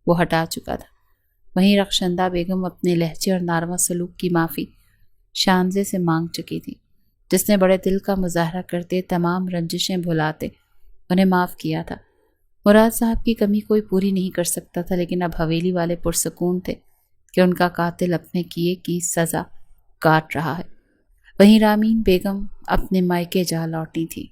[SPEAKER 1] وہ ہٹا چکا تھا۔ وہیں رخشندہ بیگم اپنے لہجے اور ناروا سلوک کی معافی شانزے سے مانگ چکی تھی، جس نے بڑے دل کا مظاہرہ کرتے تمام رنجشیں بھلاتے انہیں معاف کیا تھا۔ مراد صاحب کی کمی کوئی پوری نہیں کر سکتا تھا، لیکن اب حویلی والے پرسکون تھے کہ ان کا قاتل اپنے کیے کی سزا کاٹ رہا ہے۔ وہیں رامین بیگم اپنے مائکے جا لوٹی تھی۔